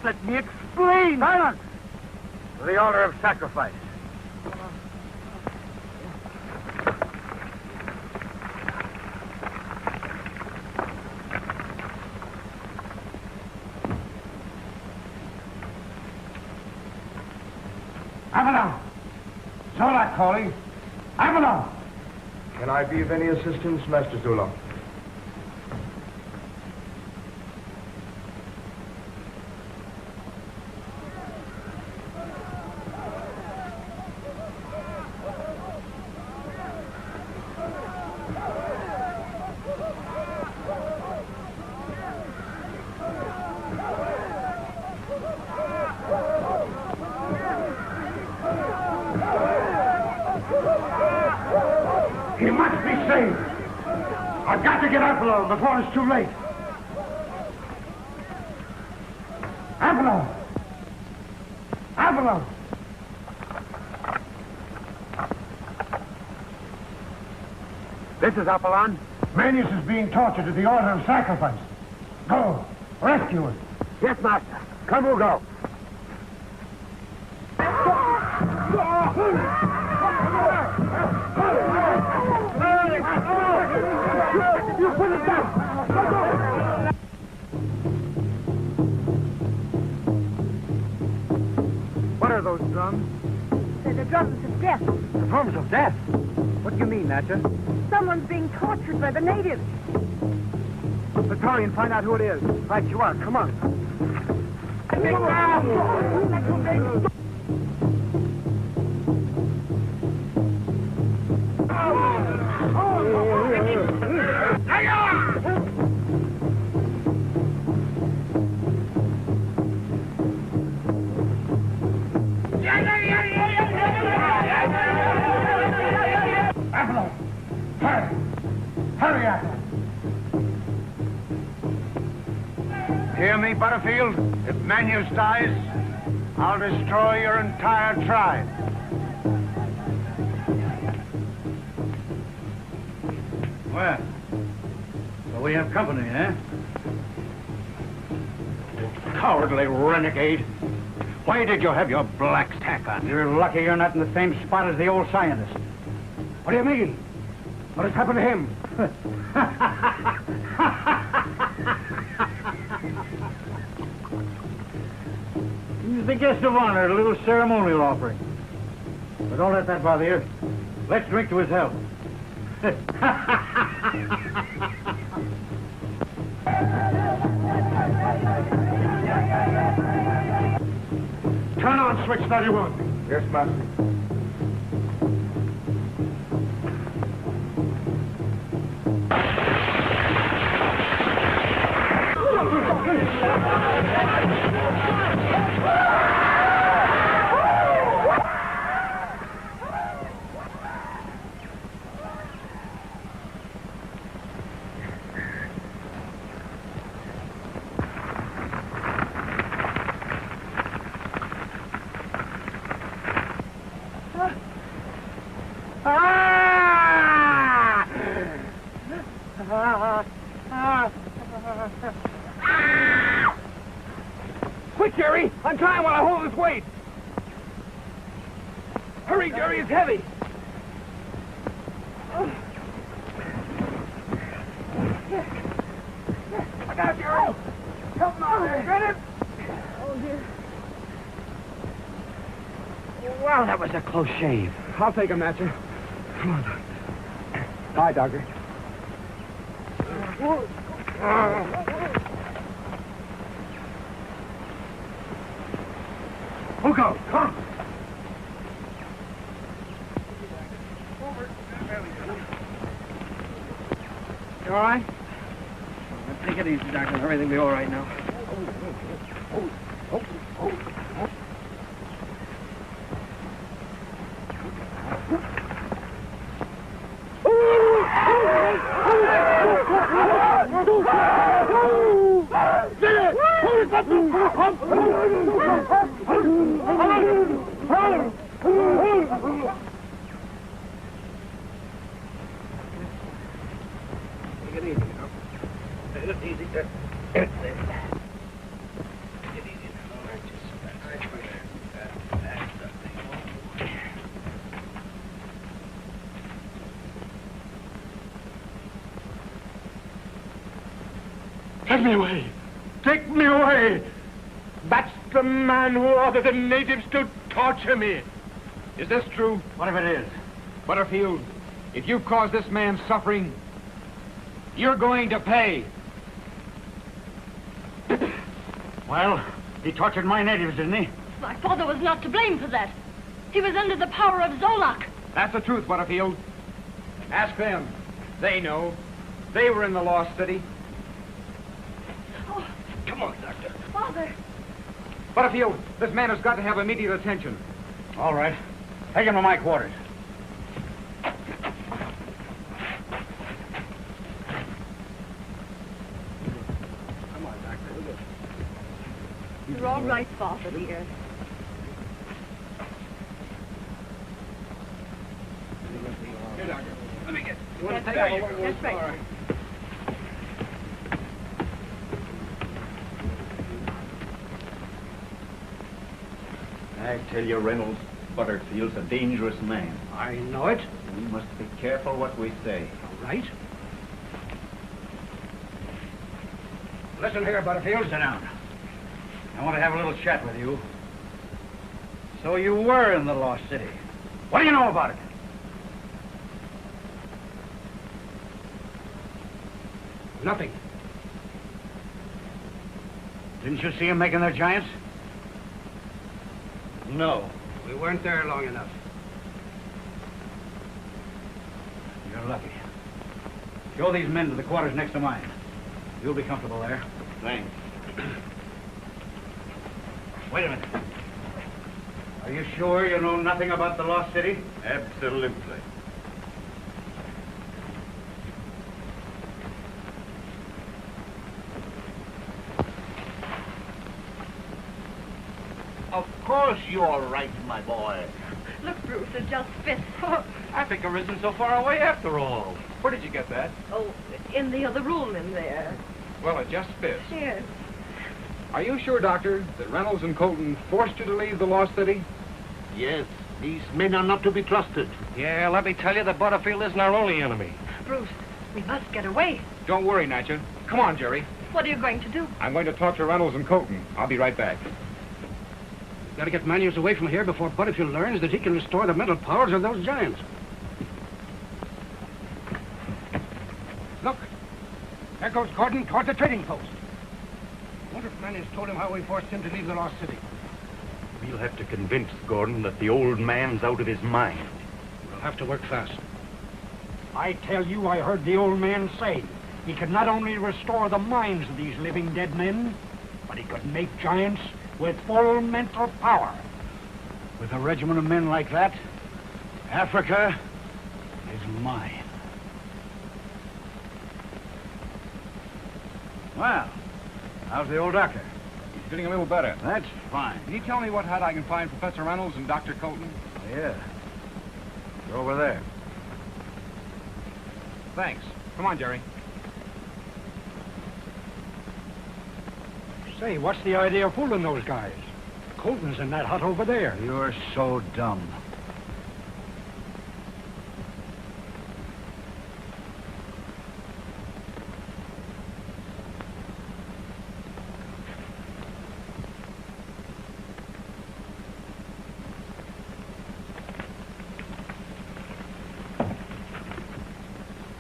let me explain. Silence! To the altar of sacrifice. Avalon! Zolok calling. Avalon! Can I be of any assistance, Master Zolok? He must be saved. I've got to get Avalon before it's too late. Avalon! Avalon! This is Apollon. Manius is being tortured at the altar of sacrifice. Go. Rescue him. Yes, master. Come, we'll go. You put it down. What are those drums? They're the drums of death. The drums of death? What do you mean, Natcha? Someone's being tortured by the natives. Let's hurry and find out who it is. Right you are. Come on. Avalon! Hurry! Hurry, Avalon! Hear me, Butterfield? If Manius dies, I'll destroy your entire tribe. Well, so we have company, eh? Cowardly renegade. Why did you have your black tack on? You're lucky you're not in the same spot as the old scientist. What do you mean? What has happened to him? He's the guest of honor at a little ceremonial offering. But don't let that bother you. Let's drink to his health. Turn on switch 31. Yes, Master. Quick, Jerry! I'm trying while I hold his weight! Hurry, Jerry, it's heavy! I got it, Jerry! Help me out there! Get it! Oh, dear. Wow, that was a close shave. I'll take him, Natcher. Come on, Doctor. Bye, Doctor. Hugo, come! You all right? Take it easy, Doctor. Everything will be all right now. Take it easy, now. Take it easy. Take it easy. Take me away. Take me away. That's the man who ordered the natives to torture me. Is this true? What if it is? Butterfield, if you cause this man suffering, you're going to pay. Well, he tortured my natives, didn't he? My father was not to blame for that. He was under the power of Zolok. That's the truth, Butterfield. Ask them. They know. They were in the lost city. Oh. Come on, Doctor. Father. Butterfield, this man has got to have immediate attention. All right. Take him to my quarters. Come on, Doctor. You're all right, Father, dear. Here, Doctor. Let me get... You want to take a look? That's right. I tell you, Reynolds, Butterfield's a dangerous man. I know it. We must be careful what we say. All right. Listen here, Butterfield. Sit down. I want to have a little chat with you. So you were in the lost city. What do you know about it? Nothing. Didn't you see them making their giants? No. We weren't there long enough. You're lucky. Show these men to the quarters next to mine. You'll be comfortable there. Thanks. Wait a minute. Are you sure you know nothing about the lost city? Absolutely. Of course you're right, my boy. Look, Bruce, it just fits. Africa isn't so far away after all. Where did you get that? Oh, in the other room in there. Well, it just fits. Yes. Are you sure, Doctor, that Reynolds and Colton forced you to leave the lost city? Yes, these men are not to be trusted. Yeah, let me tell you that Butterfield isn't our only enemy. Bruce, we must get away. Don't worry, Natcha. Come on, Jerry. What are you going to do? I'm going to talk to Reynolds and Colton. I'll be right back. Got to get Manius away from here before Butterfield learns that he can restore the mental powers of those giants. Look, there goes Gordon toward the trading post. Wonder if Manius told him how we forced him to leave the lost city. We'll have to convince Gordon that the old man's out of his mind. We'll have to work fast. I tell you, I heard the old man say he could not only restore the minds of these living dead men, but he could make giants with full mental power. With a regiment of men like that, Africa is mine. Well, how's the old doctor? He's getting a little better. That's fine. Can you tell me what hut I can find Professor Reynolds and Dr. Colton? Yeah. They're over there. Thanks. Come on, Jerry. Say, what's the idea of fooling those guys? Colton's in that hut over there. You're so dumb.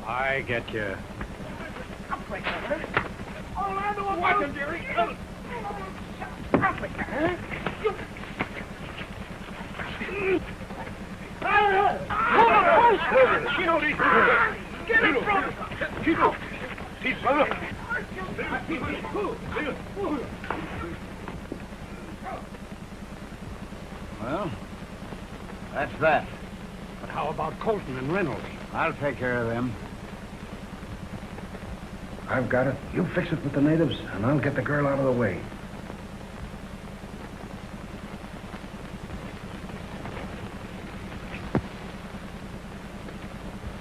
I get you. Watch him, Jerry. Africa, huh? Get him from... Well, that's that. But how about Colton and Reynolds? I'll take care of them. I've got it. You fix it with the natives, and I'll get the girl out of the way.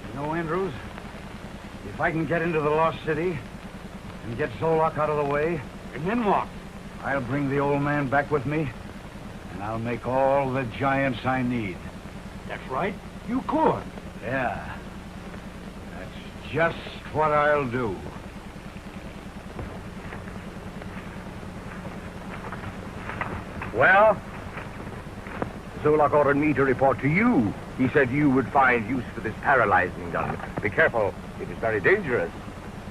You know, Andrews, if I can get into the lost city and get Zolok out of the way, And then what? I'll bring the old man back with me, and I'll make all the giants I need. That's right. You could. Yeah. That's just what I'll do. Well? Zolok ordered me to report to you. He said you would find use for this paralyzing gun. Be careful. It is very dangerous.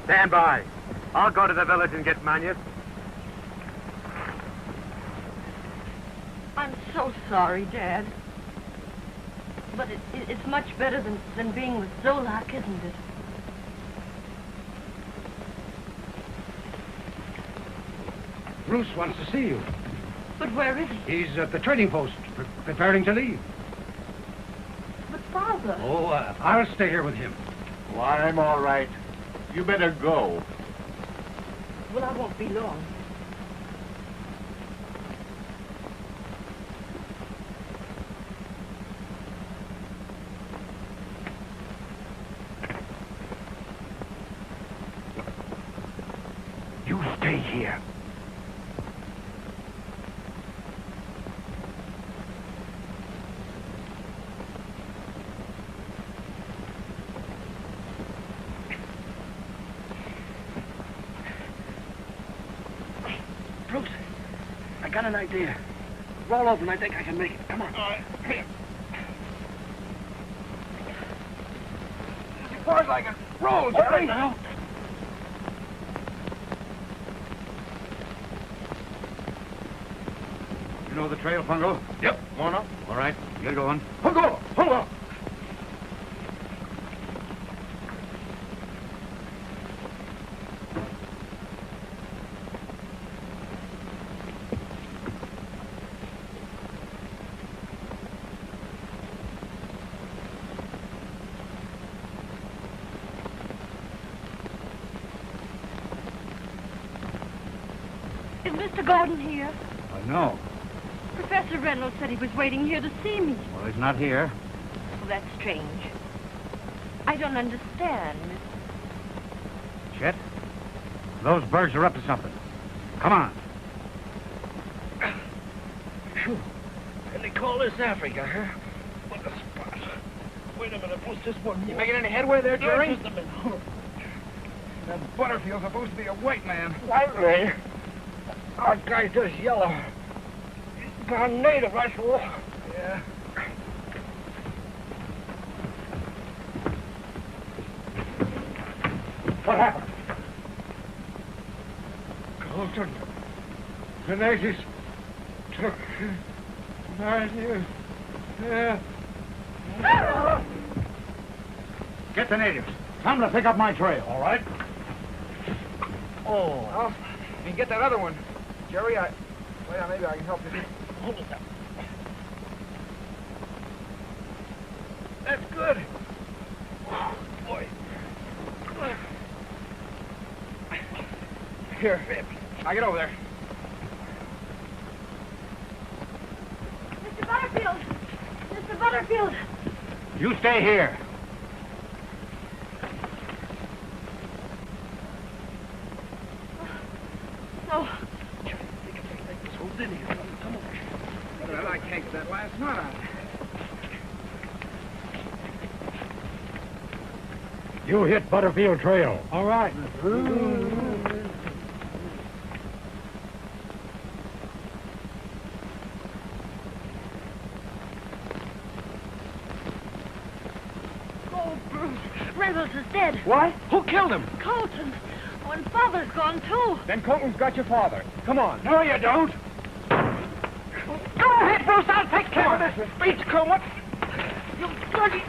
Stand by. I'll go to the village and get Manius. I'm so sorry, Dad. But it's much better than being with Zolok, isn't it? Bruce wants to see you. But where is he? He's at the trading post, preparing to leave. But, Father... Oh, I'll stay here with him. Well, I'm all right. You better go. Well, I won't be long. You stay here. Bruce, I got an idea. Roll over and I think I can make it. Come on. All right. Here. As far as I can roll, Jerry. Now. You know the trail, Pungo? Yep. Come on up. All right, get going. Pungo! Pungo! Is Mr. Gordon here? No. Professor Reynolds said he was waiting here to see me. Well, he's not here. Well, that's strange. I don't understand. Chet, those birds are up to something. Come on. Phew. And they call this Africa, huh? What a spot. Wait a minute, what's this one? You making any headway there, Jerry? Just a minute. That Butterfield's supposed to be a white man. White man? Our guy's just yellow. He's gone native, I swore. Yeah. What happened? Colton. The natives took Manius. Yeah. Get the natives. Tell them to pick up my trail. All right? Oh. Well, you can get that other one. Jerry, well, yeah, maybe I can help you. Hold it up. That's good. Boy. Here, I get over there. Mr. Butterfield! Mr. Butterfield! You stay here. No. Come on. Well, I can't get that last knot out. You hit Butterfield Trail. All right. Oh, Bruce. Reynolds is dead. What? Who killed him? Colton. Oh, and Father's gone, too. Then Colton's got your father. Come on. No, you don't. Go ahead, Bruce. I'll take care of this speech, Coleman. You bloody...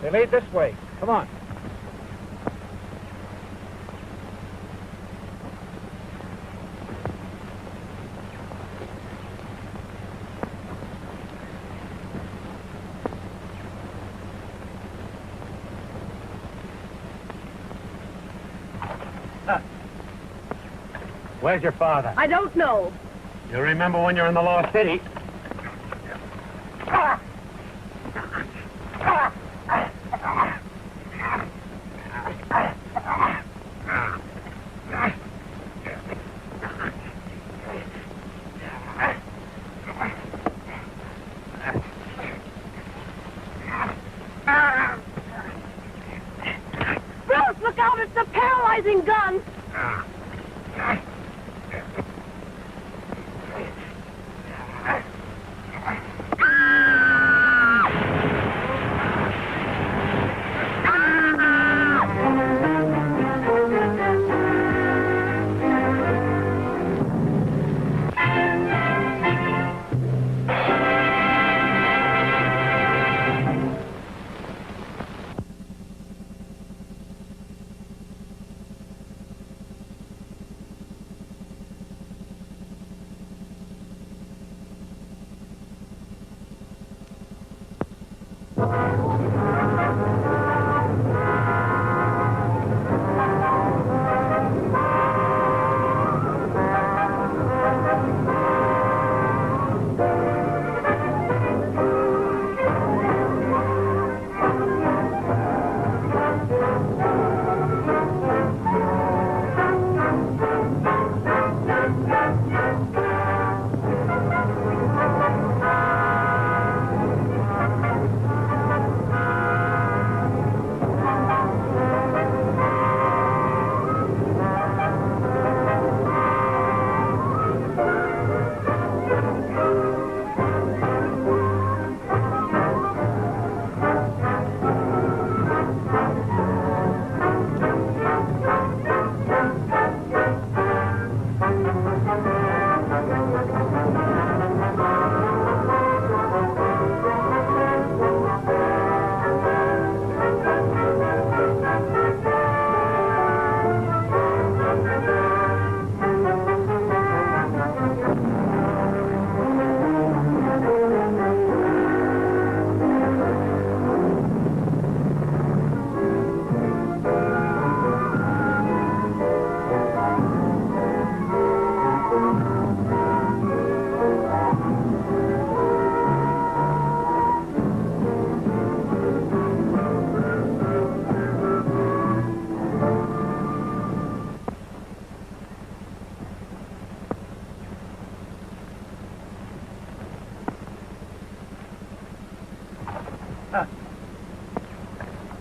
They lead this way. Come on. Where's your father? I don't know. You remember when you're in the Lost City? Bruce, look out! It's a paralyzing gun!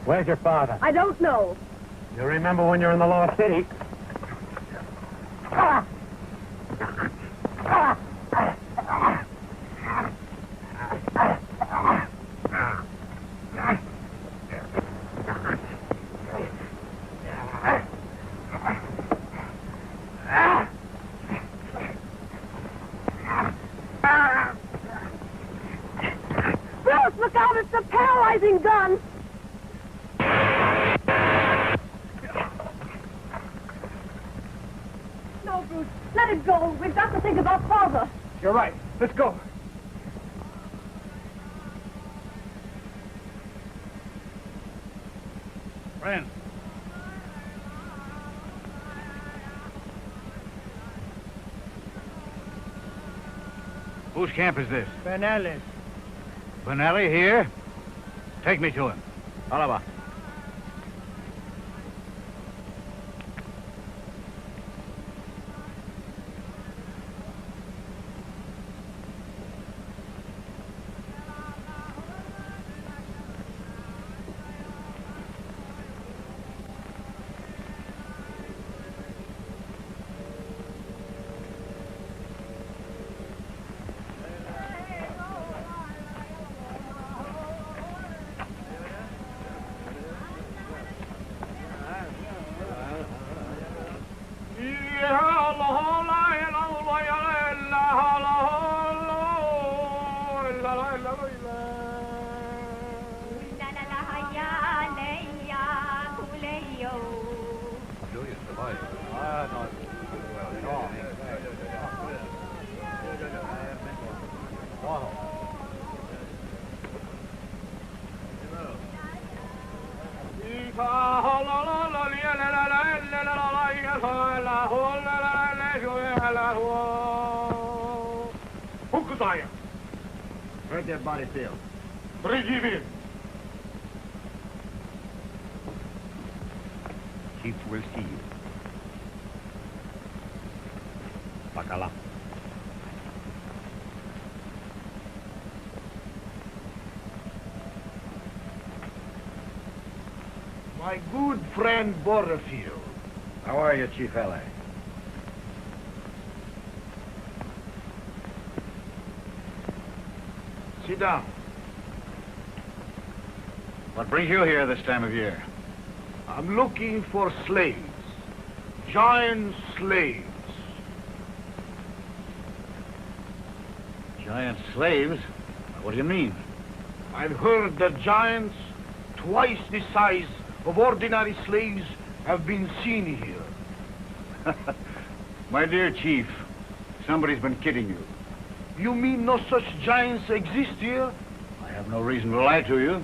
Where's your father? I don't know. You remember when you're in the Lost City? Bruce, look out! It's a paralyzing gun! No, Bruce, let it go. We've got to think about father. You're right. Let's go. Friends. Whose camp is this? Benelli's. Benelli here? Take me to him. Oliver. La la la way. Hukudaya. Where'd that body feel? Bring him in. Chief will see you. Bacala. My good friend Butterfield. How are you, Chief L.A.? Sit down. What brings you here this time of year? I'm looking for slaves. Giant slaves. Giant slaves? What do you mean? I've heard that giants twice the size of ordinary slaves have been seen here. My dear Chief, somebody's been kidding you. You mean no such giants exist here? I have no reason to lie to you.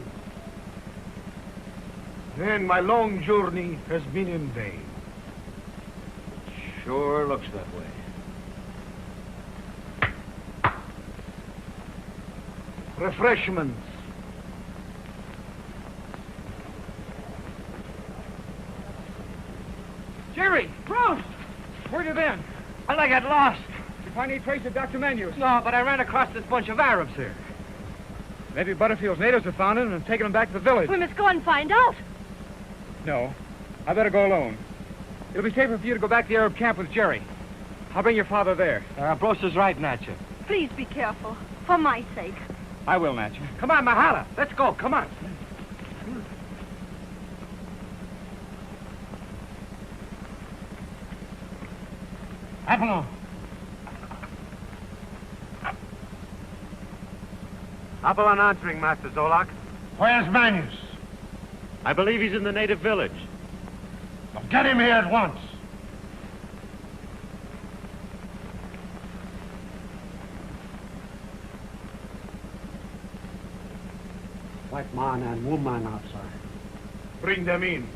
Then my long journey has been in vain. Sure looks that way. Refreshments. Jerry! Bruce! Where you been? How'd I get lost? Did you find any trace of Dr. Manus? No, but I ran across this bunch of Arabs here. Maybe Butterfield's natives have found him and taken him back to the village. We must go and find out. No. I better go alone. It'll be safer for you to go back to the Arab camp with Jerry. I'll bring your father there. Bruce is right, Natcha. Please be careful, for my sake. I will, Natcha. Come on, Mahala. Let's go. Come on. Apollon. Apollon answering, Master Zolok. Where's Manus? I believe he's in the native village. Well, get him here at once. White man and woman outside. Bring them in.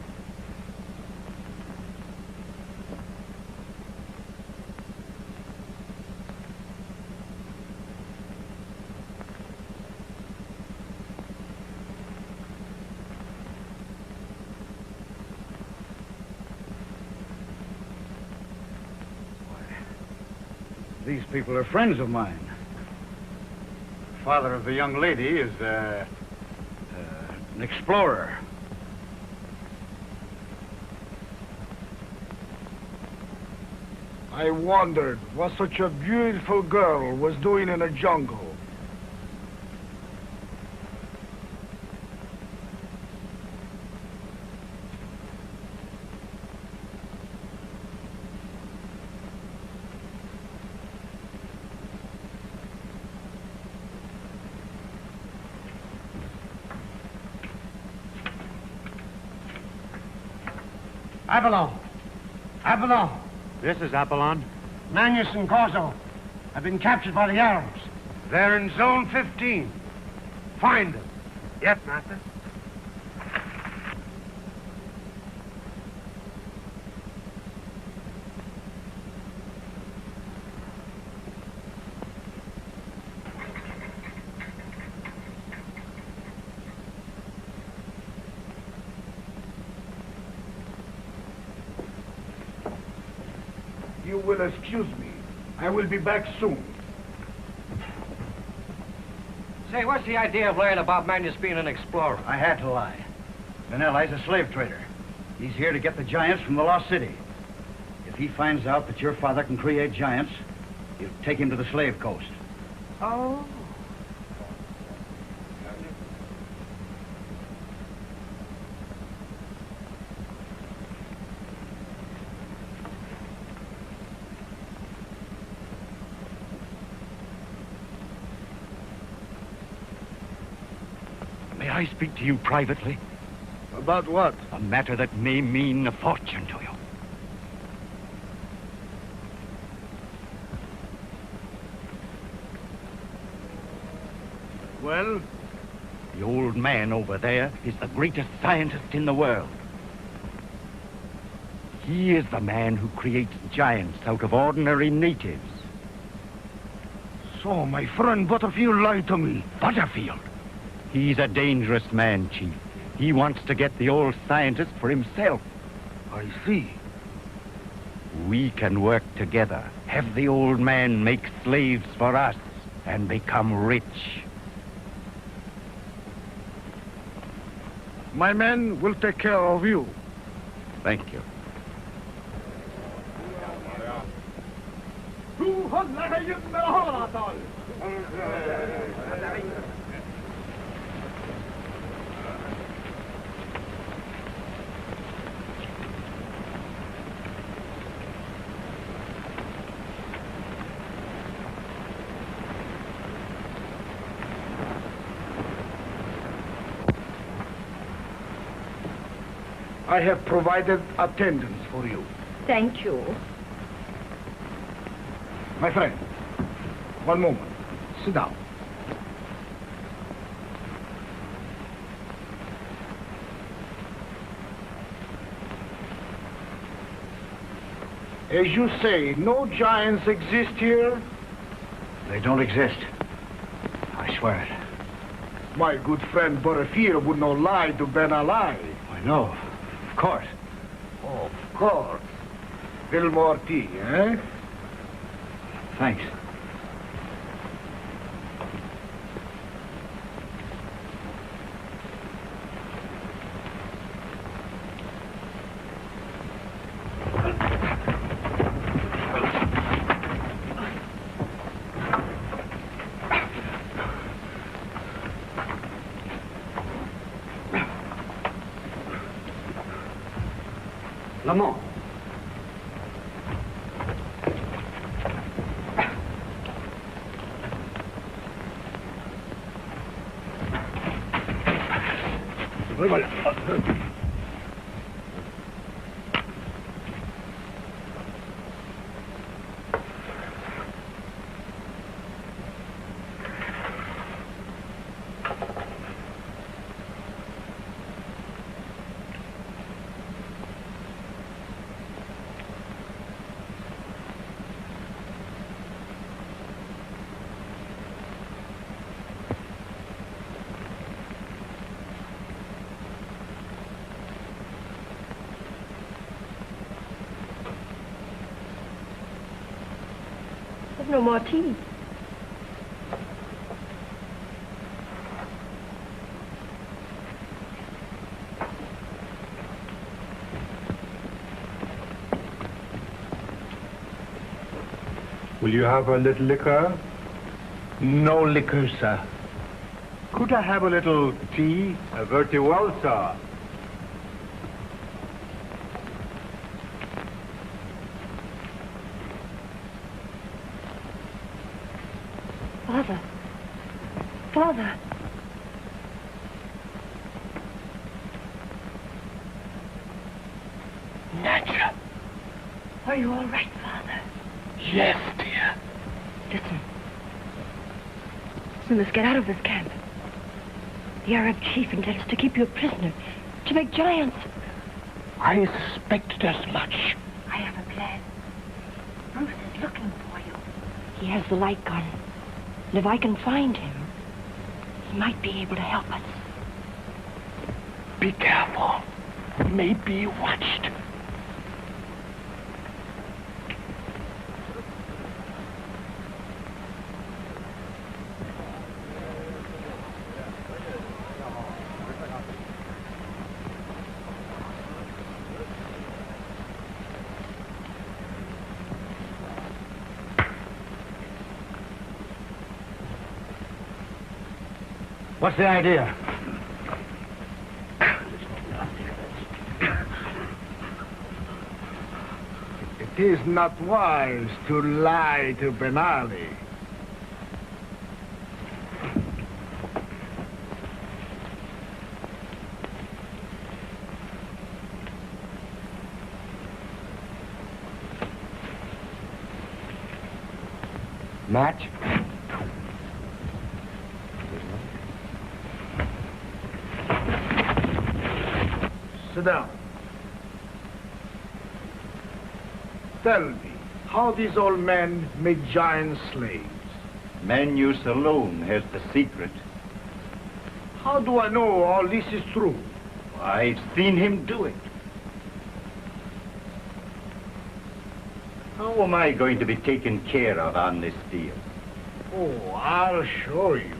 These people are friends of mine. The father of the young lady is, an explorer. I wondered what such a beautiful girl was doing in a jungle. Apollon. Apollon. This is Apollon. Manus and Corso have been captured by the Arabs. They're in Zone 15. Find them. Yes, Master. You will excuse me. I will be back soon. Say, what's the idea of lying about Manus being an explorer? I had to lie. Vanelli's a slave trader. He's here to get the giants from the lost city. If he finds out that your father can create giants, he'll take him to the slave coast. Oh. May I speak to you privately? About what? A matter that may mean a fortune to you. Well? The old man over there is the greatest scientist in the world. He is the man who creates giants out of ordinary natives. So my friend Butterfield lied to me. Butterfield? He's a dangerous man, Chief. He wants to get the old scientist for himself. I see. We can work together, have the old man make slaves for us, and become rich. My men will take care of you. Thank you. I have provided attendance for you. Thank you. My friend, one moment. Sit down. As you say, no giants exist here? They don't exist. I swear it. My good friend Butterfield would not lie to Ben Ali. I know. Of course. Of course. Little more tea, eh? Thanks. Lamont. There's no more tea. Will you have a little liquor? No liquor, sir. Could I have a little tea? Very well, sir. Father. Father. Nadja. Are you all right, Father? Yes, dear. Listen. We must get out of this camp. The Arab chief intends to keep you a prisoner, to make giants. I suspected as much. I have a plan. Bruce is looking for you. He has the light gun. And if I can find him, he might be able to help us. Be careful. We may be watched. What's the idea? It is not wise to lie to Ben Ali. Match? Sit down. Tell me, how these old men make giant slaves? Manius alone has the secret. How do I know all this is true? I've seen him do it. How am I going to be taken care of on this deal? Oh, I'll show you.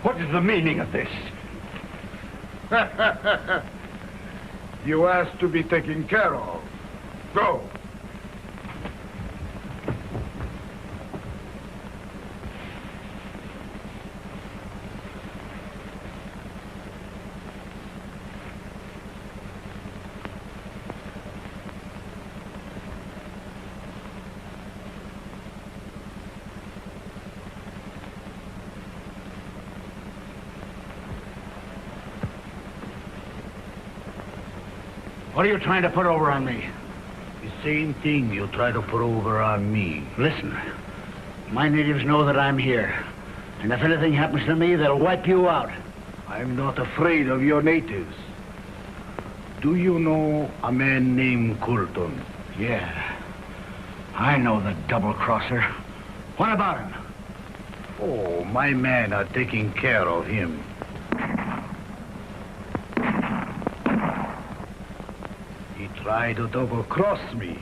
What is the meaning of this? You asked to be taken care of. Go. What are you trying to put over on me? The same thing you try to put over on me. Listen, my natives know that I'm here. And if anything happens to me, they'll wipe you out. I'm not afraid of your natives. Do you know a man named Colton? Yeah. I know the double-crosser. What about him? Oh, my men are taking care of him. He tried to double-cross me.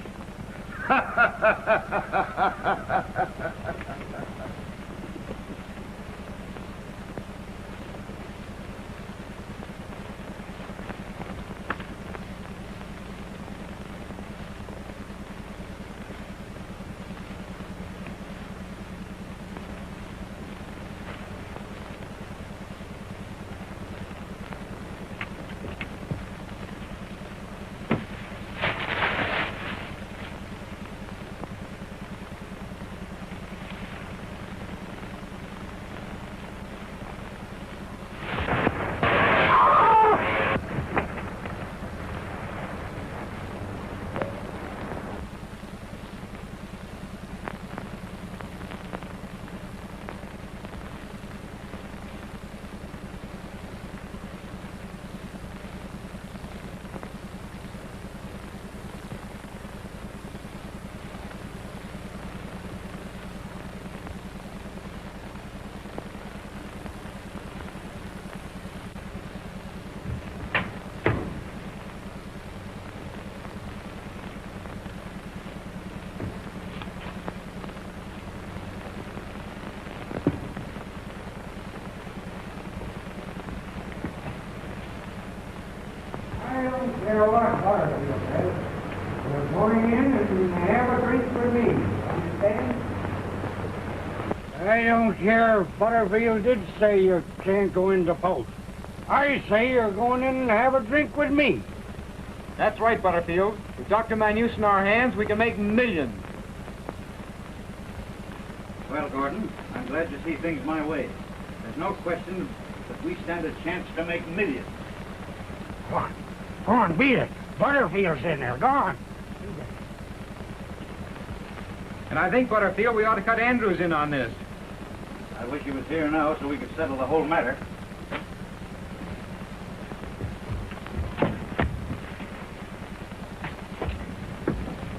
You're going in and have a drink with me. Understand? I don't care if Butterfield did say you can't go into post. I say you're going in and have a drink with me. That's right, Butterfield. With Dr. Manus in our hands, we can make millions. Well, Gordon, I'm glad to see things my way. There's no question that we stand a chance to make millions. Go on, beat it. Butterfield's in there. Go on. And I think, Butterfield, we ought to cut Andrews in on this. I wish he was here now so we could settle the whole matter.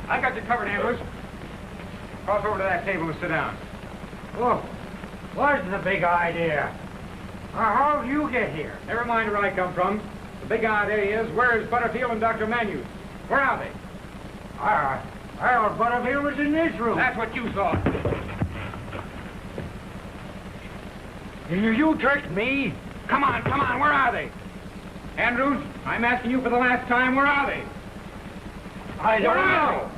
I got you covered, Andrews. Cross over to that table and sit down. Oh, what's the big idea? How'd you get here? Never mind where I come from. The big idea is, where is Butterfield and Dr. Manus? Where are they? I thought Butterfield was in this room. That's what you thought. You tricked me. Come on, where are they? Andrews, I'm asking you for the last time, where are they? I don't know.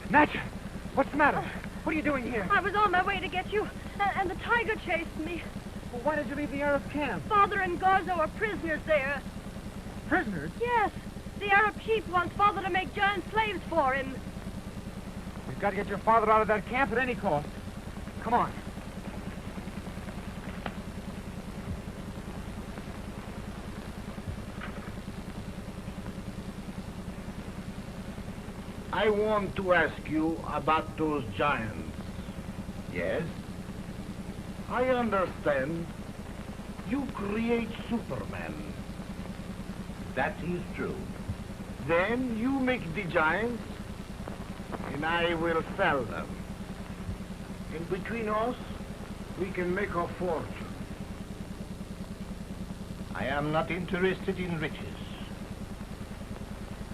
Natcha, what's the matter? What are you doing here? I was on my way to get you, and the tiger chased me. Well, why did you leave the Arab camp? Father and Garzo are prisoners there. Prisoners? Yes. The Arab chief wants Father to make giant slaves for him. We've got to get your father out of that camp at any cost. Come on. I want to ask you about those giants. Yes? I understand you create Superman. That is true. Then you make the giants, and I will sell them. And between us, we can make a fortune. I am not interested in riches.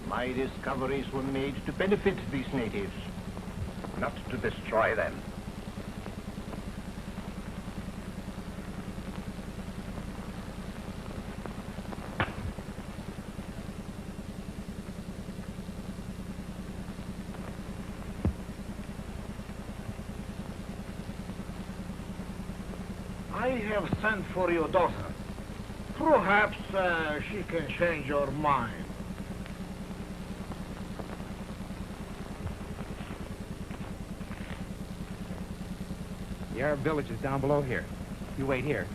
My discoveries were made to benefit these natives, not to destroy them. I have sent for your daughter. Perhaps she can change your mind. The Arab village is down below here. You wait here.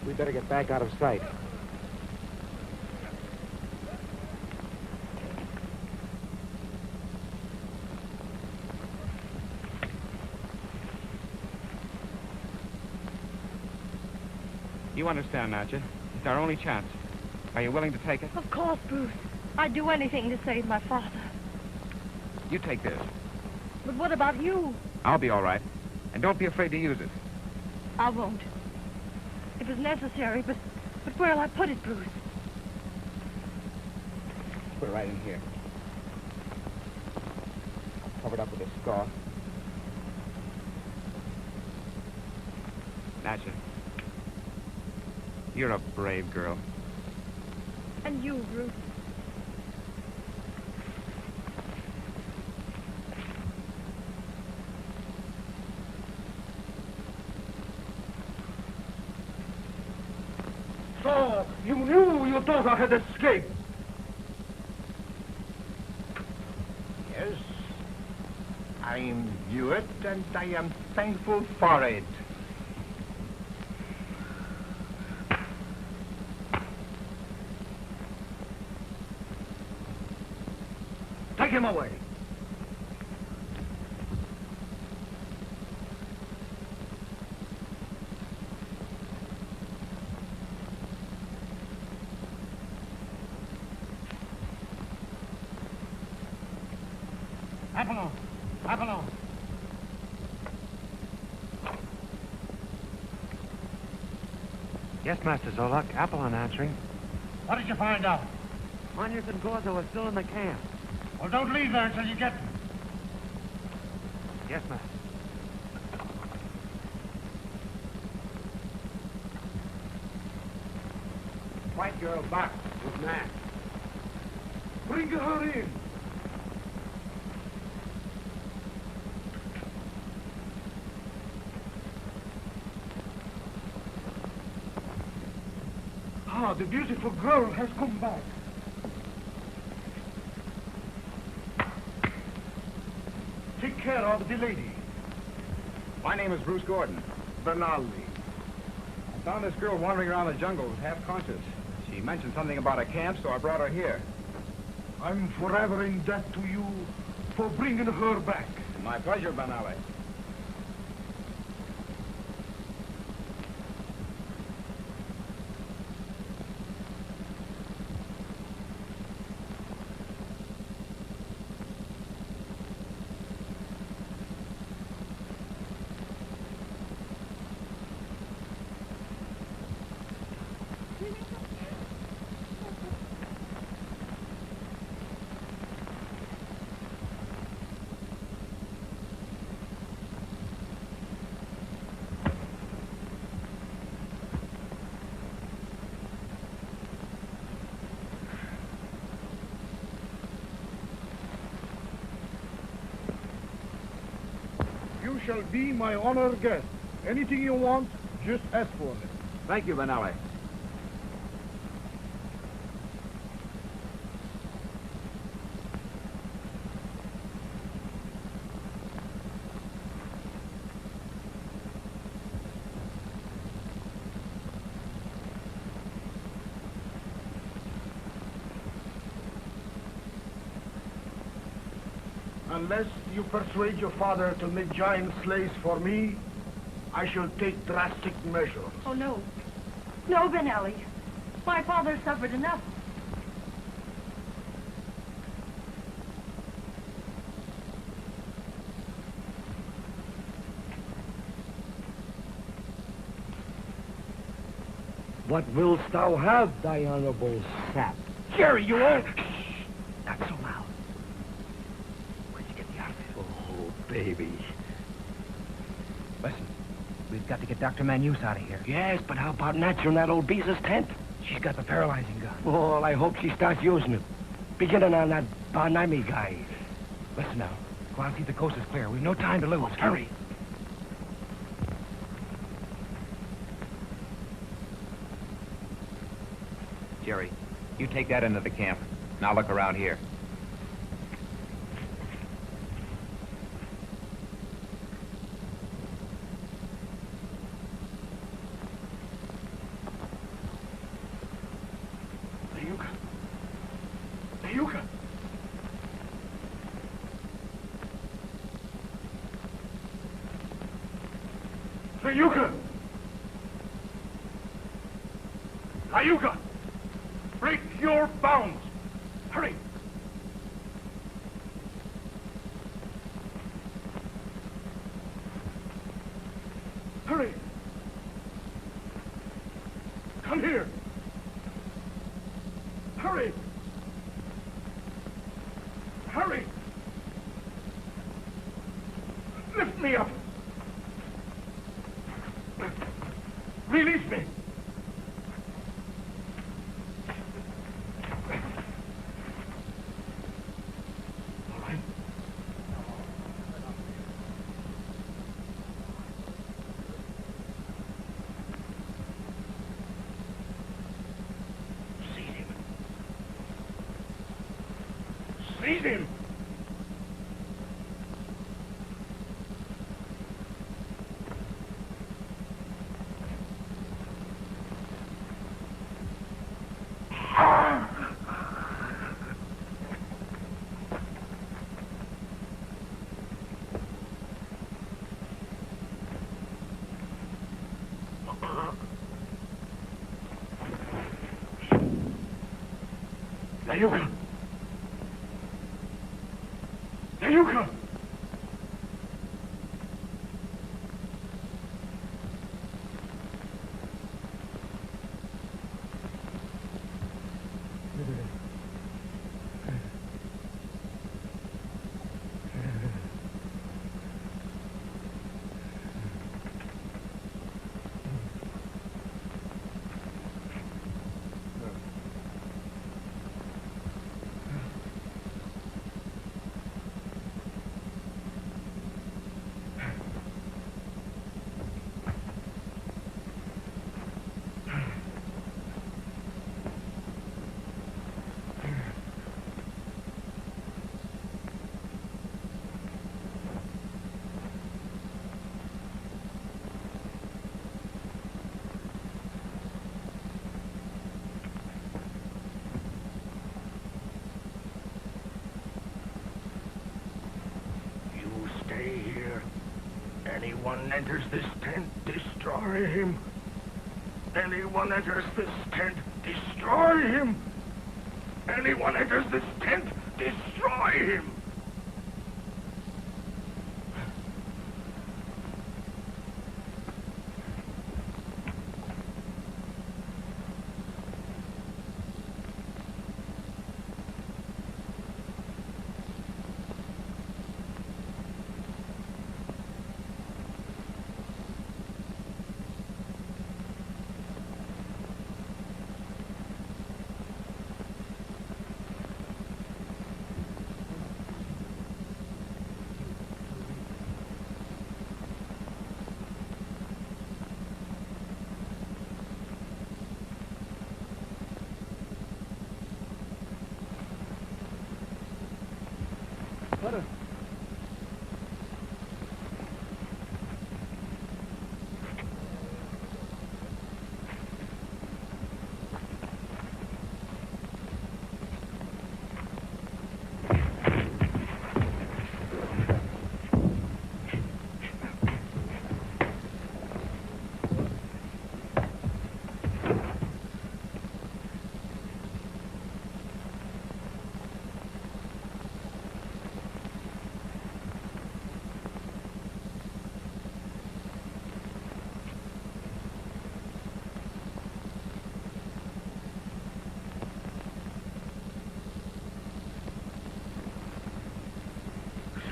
We better get back out of sight. You understand, Natcha. It's our only chance. Are you willing to take it? Of course, Bruce. I'd do anything to save my father. You take this. But what about you? I'll be all right. And don't be afraid to use it. I won't. It was necessary, but where'll I put it, Bruce? Put it right in here. Covered up with a scarf. Natcha, you're a brave girl. And you, Bruce. So, you knew your daughter had escaped? Yes, I knew it, and I am thankful for it. Take him away. Apollon! Apollon! Yes, Master Zolok. Apollon answering. What did you find out? Manius and Gorzo are still in the camp. Well, don't leave there until you get them. Yes, Master. White girl back with Matt. Bring her in. Ah, the beautiful girl has come back. Take care of the lady. My name is Bruce Gordon. Benali. I found this girl wandering around the jungle, half conscious. She mentioned something about a camp, so I brought her here. I'm forever in debt to you for bringing her back. My pleasure, Benali. shall be my honored guest. Anything you want, just ask for it. Thank you, Benelli. Unless you persuade your father to make giant slaves for me, I shall take drastic measures. Oh, no. No, Benelli. My father suffered enough. What willst thou have, thy honorable sap? Jerry, you won't. Not so loud. Where'd you get the outfit? Oh, baby. Listen, we've got to get Dr. Manus out of here. Yes, but how about Natcher in that old Beezus tent? She's got the paralyzing gun. Well, I hope she starts using it. Beginning on that Barnami guy. Listen now. Go out and see if the coast is clear. We've no time to lose. Hurry. Jerry, you take that into the camp. And I'll look around here. Ayuka! Ayuka! Break your bounds! Hurry! Hurry! Come here! Hurry! Hurry! Lift me up! Release me! All right. Seize him. Seize him! Ayuka! Ayuka! Anyone enters this tent, destroy him. Anyone enters this tent, destroy him. Anyone enters this tent, destroy him.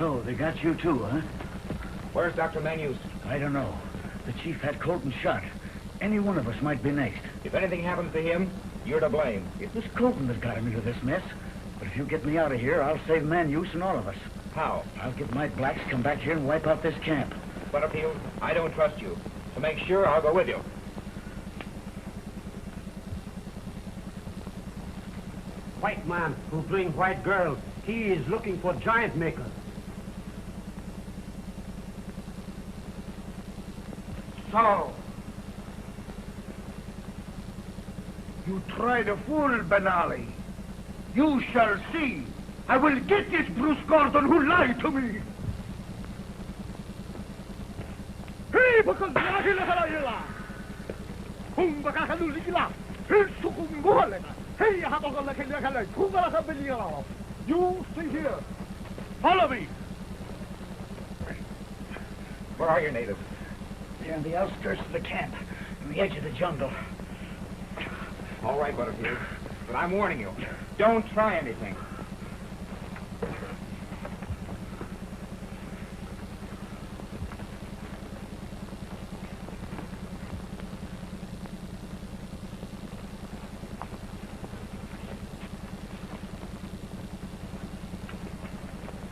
So, they got you too, huh? Where's Dr. Manus? I don't know. The chief had Colton shot. Any one of us might be next. If anything happens to him, you're to blame. It was Colton that got him into this mess. But if you get me out of here, I'll save Manus and all of us. How? I'll get my blacks, come back here and wipe out this camp. Butterfield, I don't trust you. To make sure, I'll go with you. White man who bring white girl. He is looking for giant maker. So, you try to fool Benali. You shall see. I will get this Bruce Gordon who lied to me. Hey, bakal lagi la kala ila. Kung baka kalulila. Hey, sukung buhal. Hey, habang la kala. Kung baka kabili. You stay here. Follow me. Where are your natives? They're on the outskirts of the camp, on the edge of the jungle. All right, Butterfield. But I'm warning you. Don't try anything.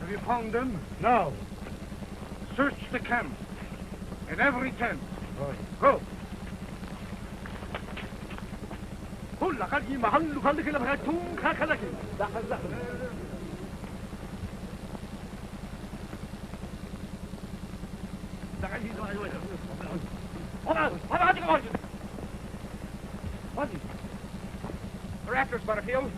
Have you found them? No. Search the camp. In every tent. Go. They're after us, Butterfield.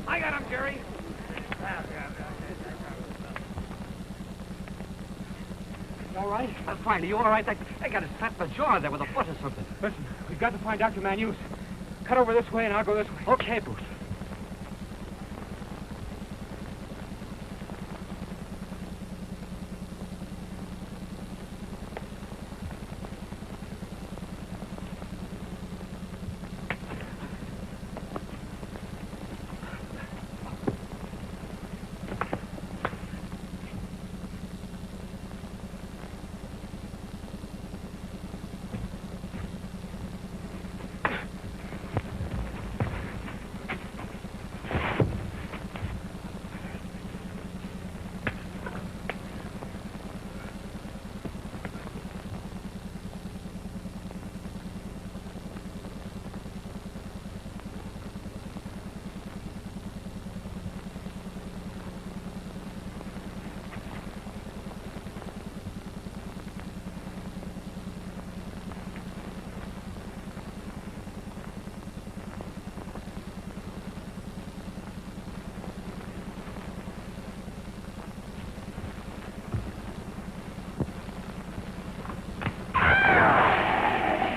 I got him, Jerry. All right? I'm fine. Are you all right? I got a slap in the jaw there with a foot or something. Listen, we've got to find Dr. Manus. Cut over this way and I'll go this way. Okay, Booth.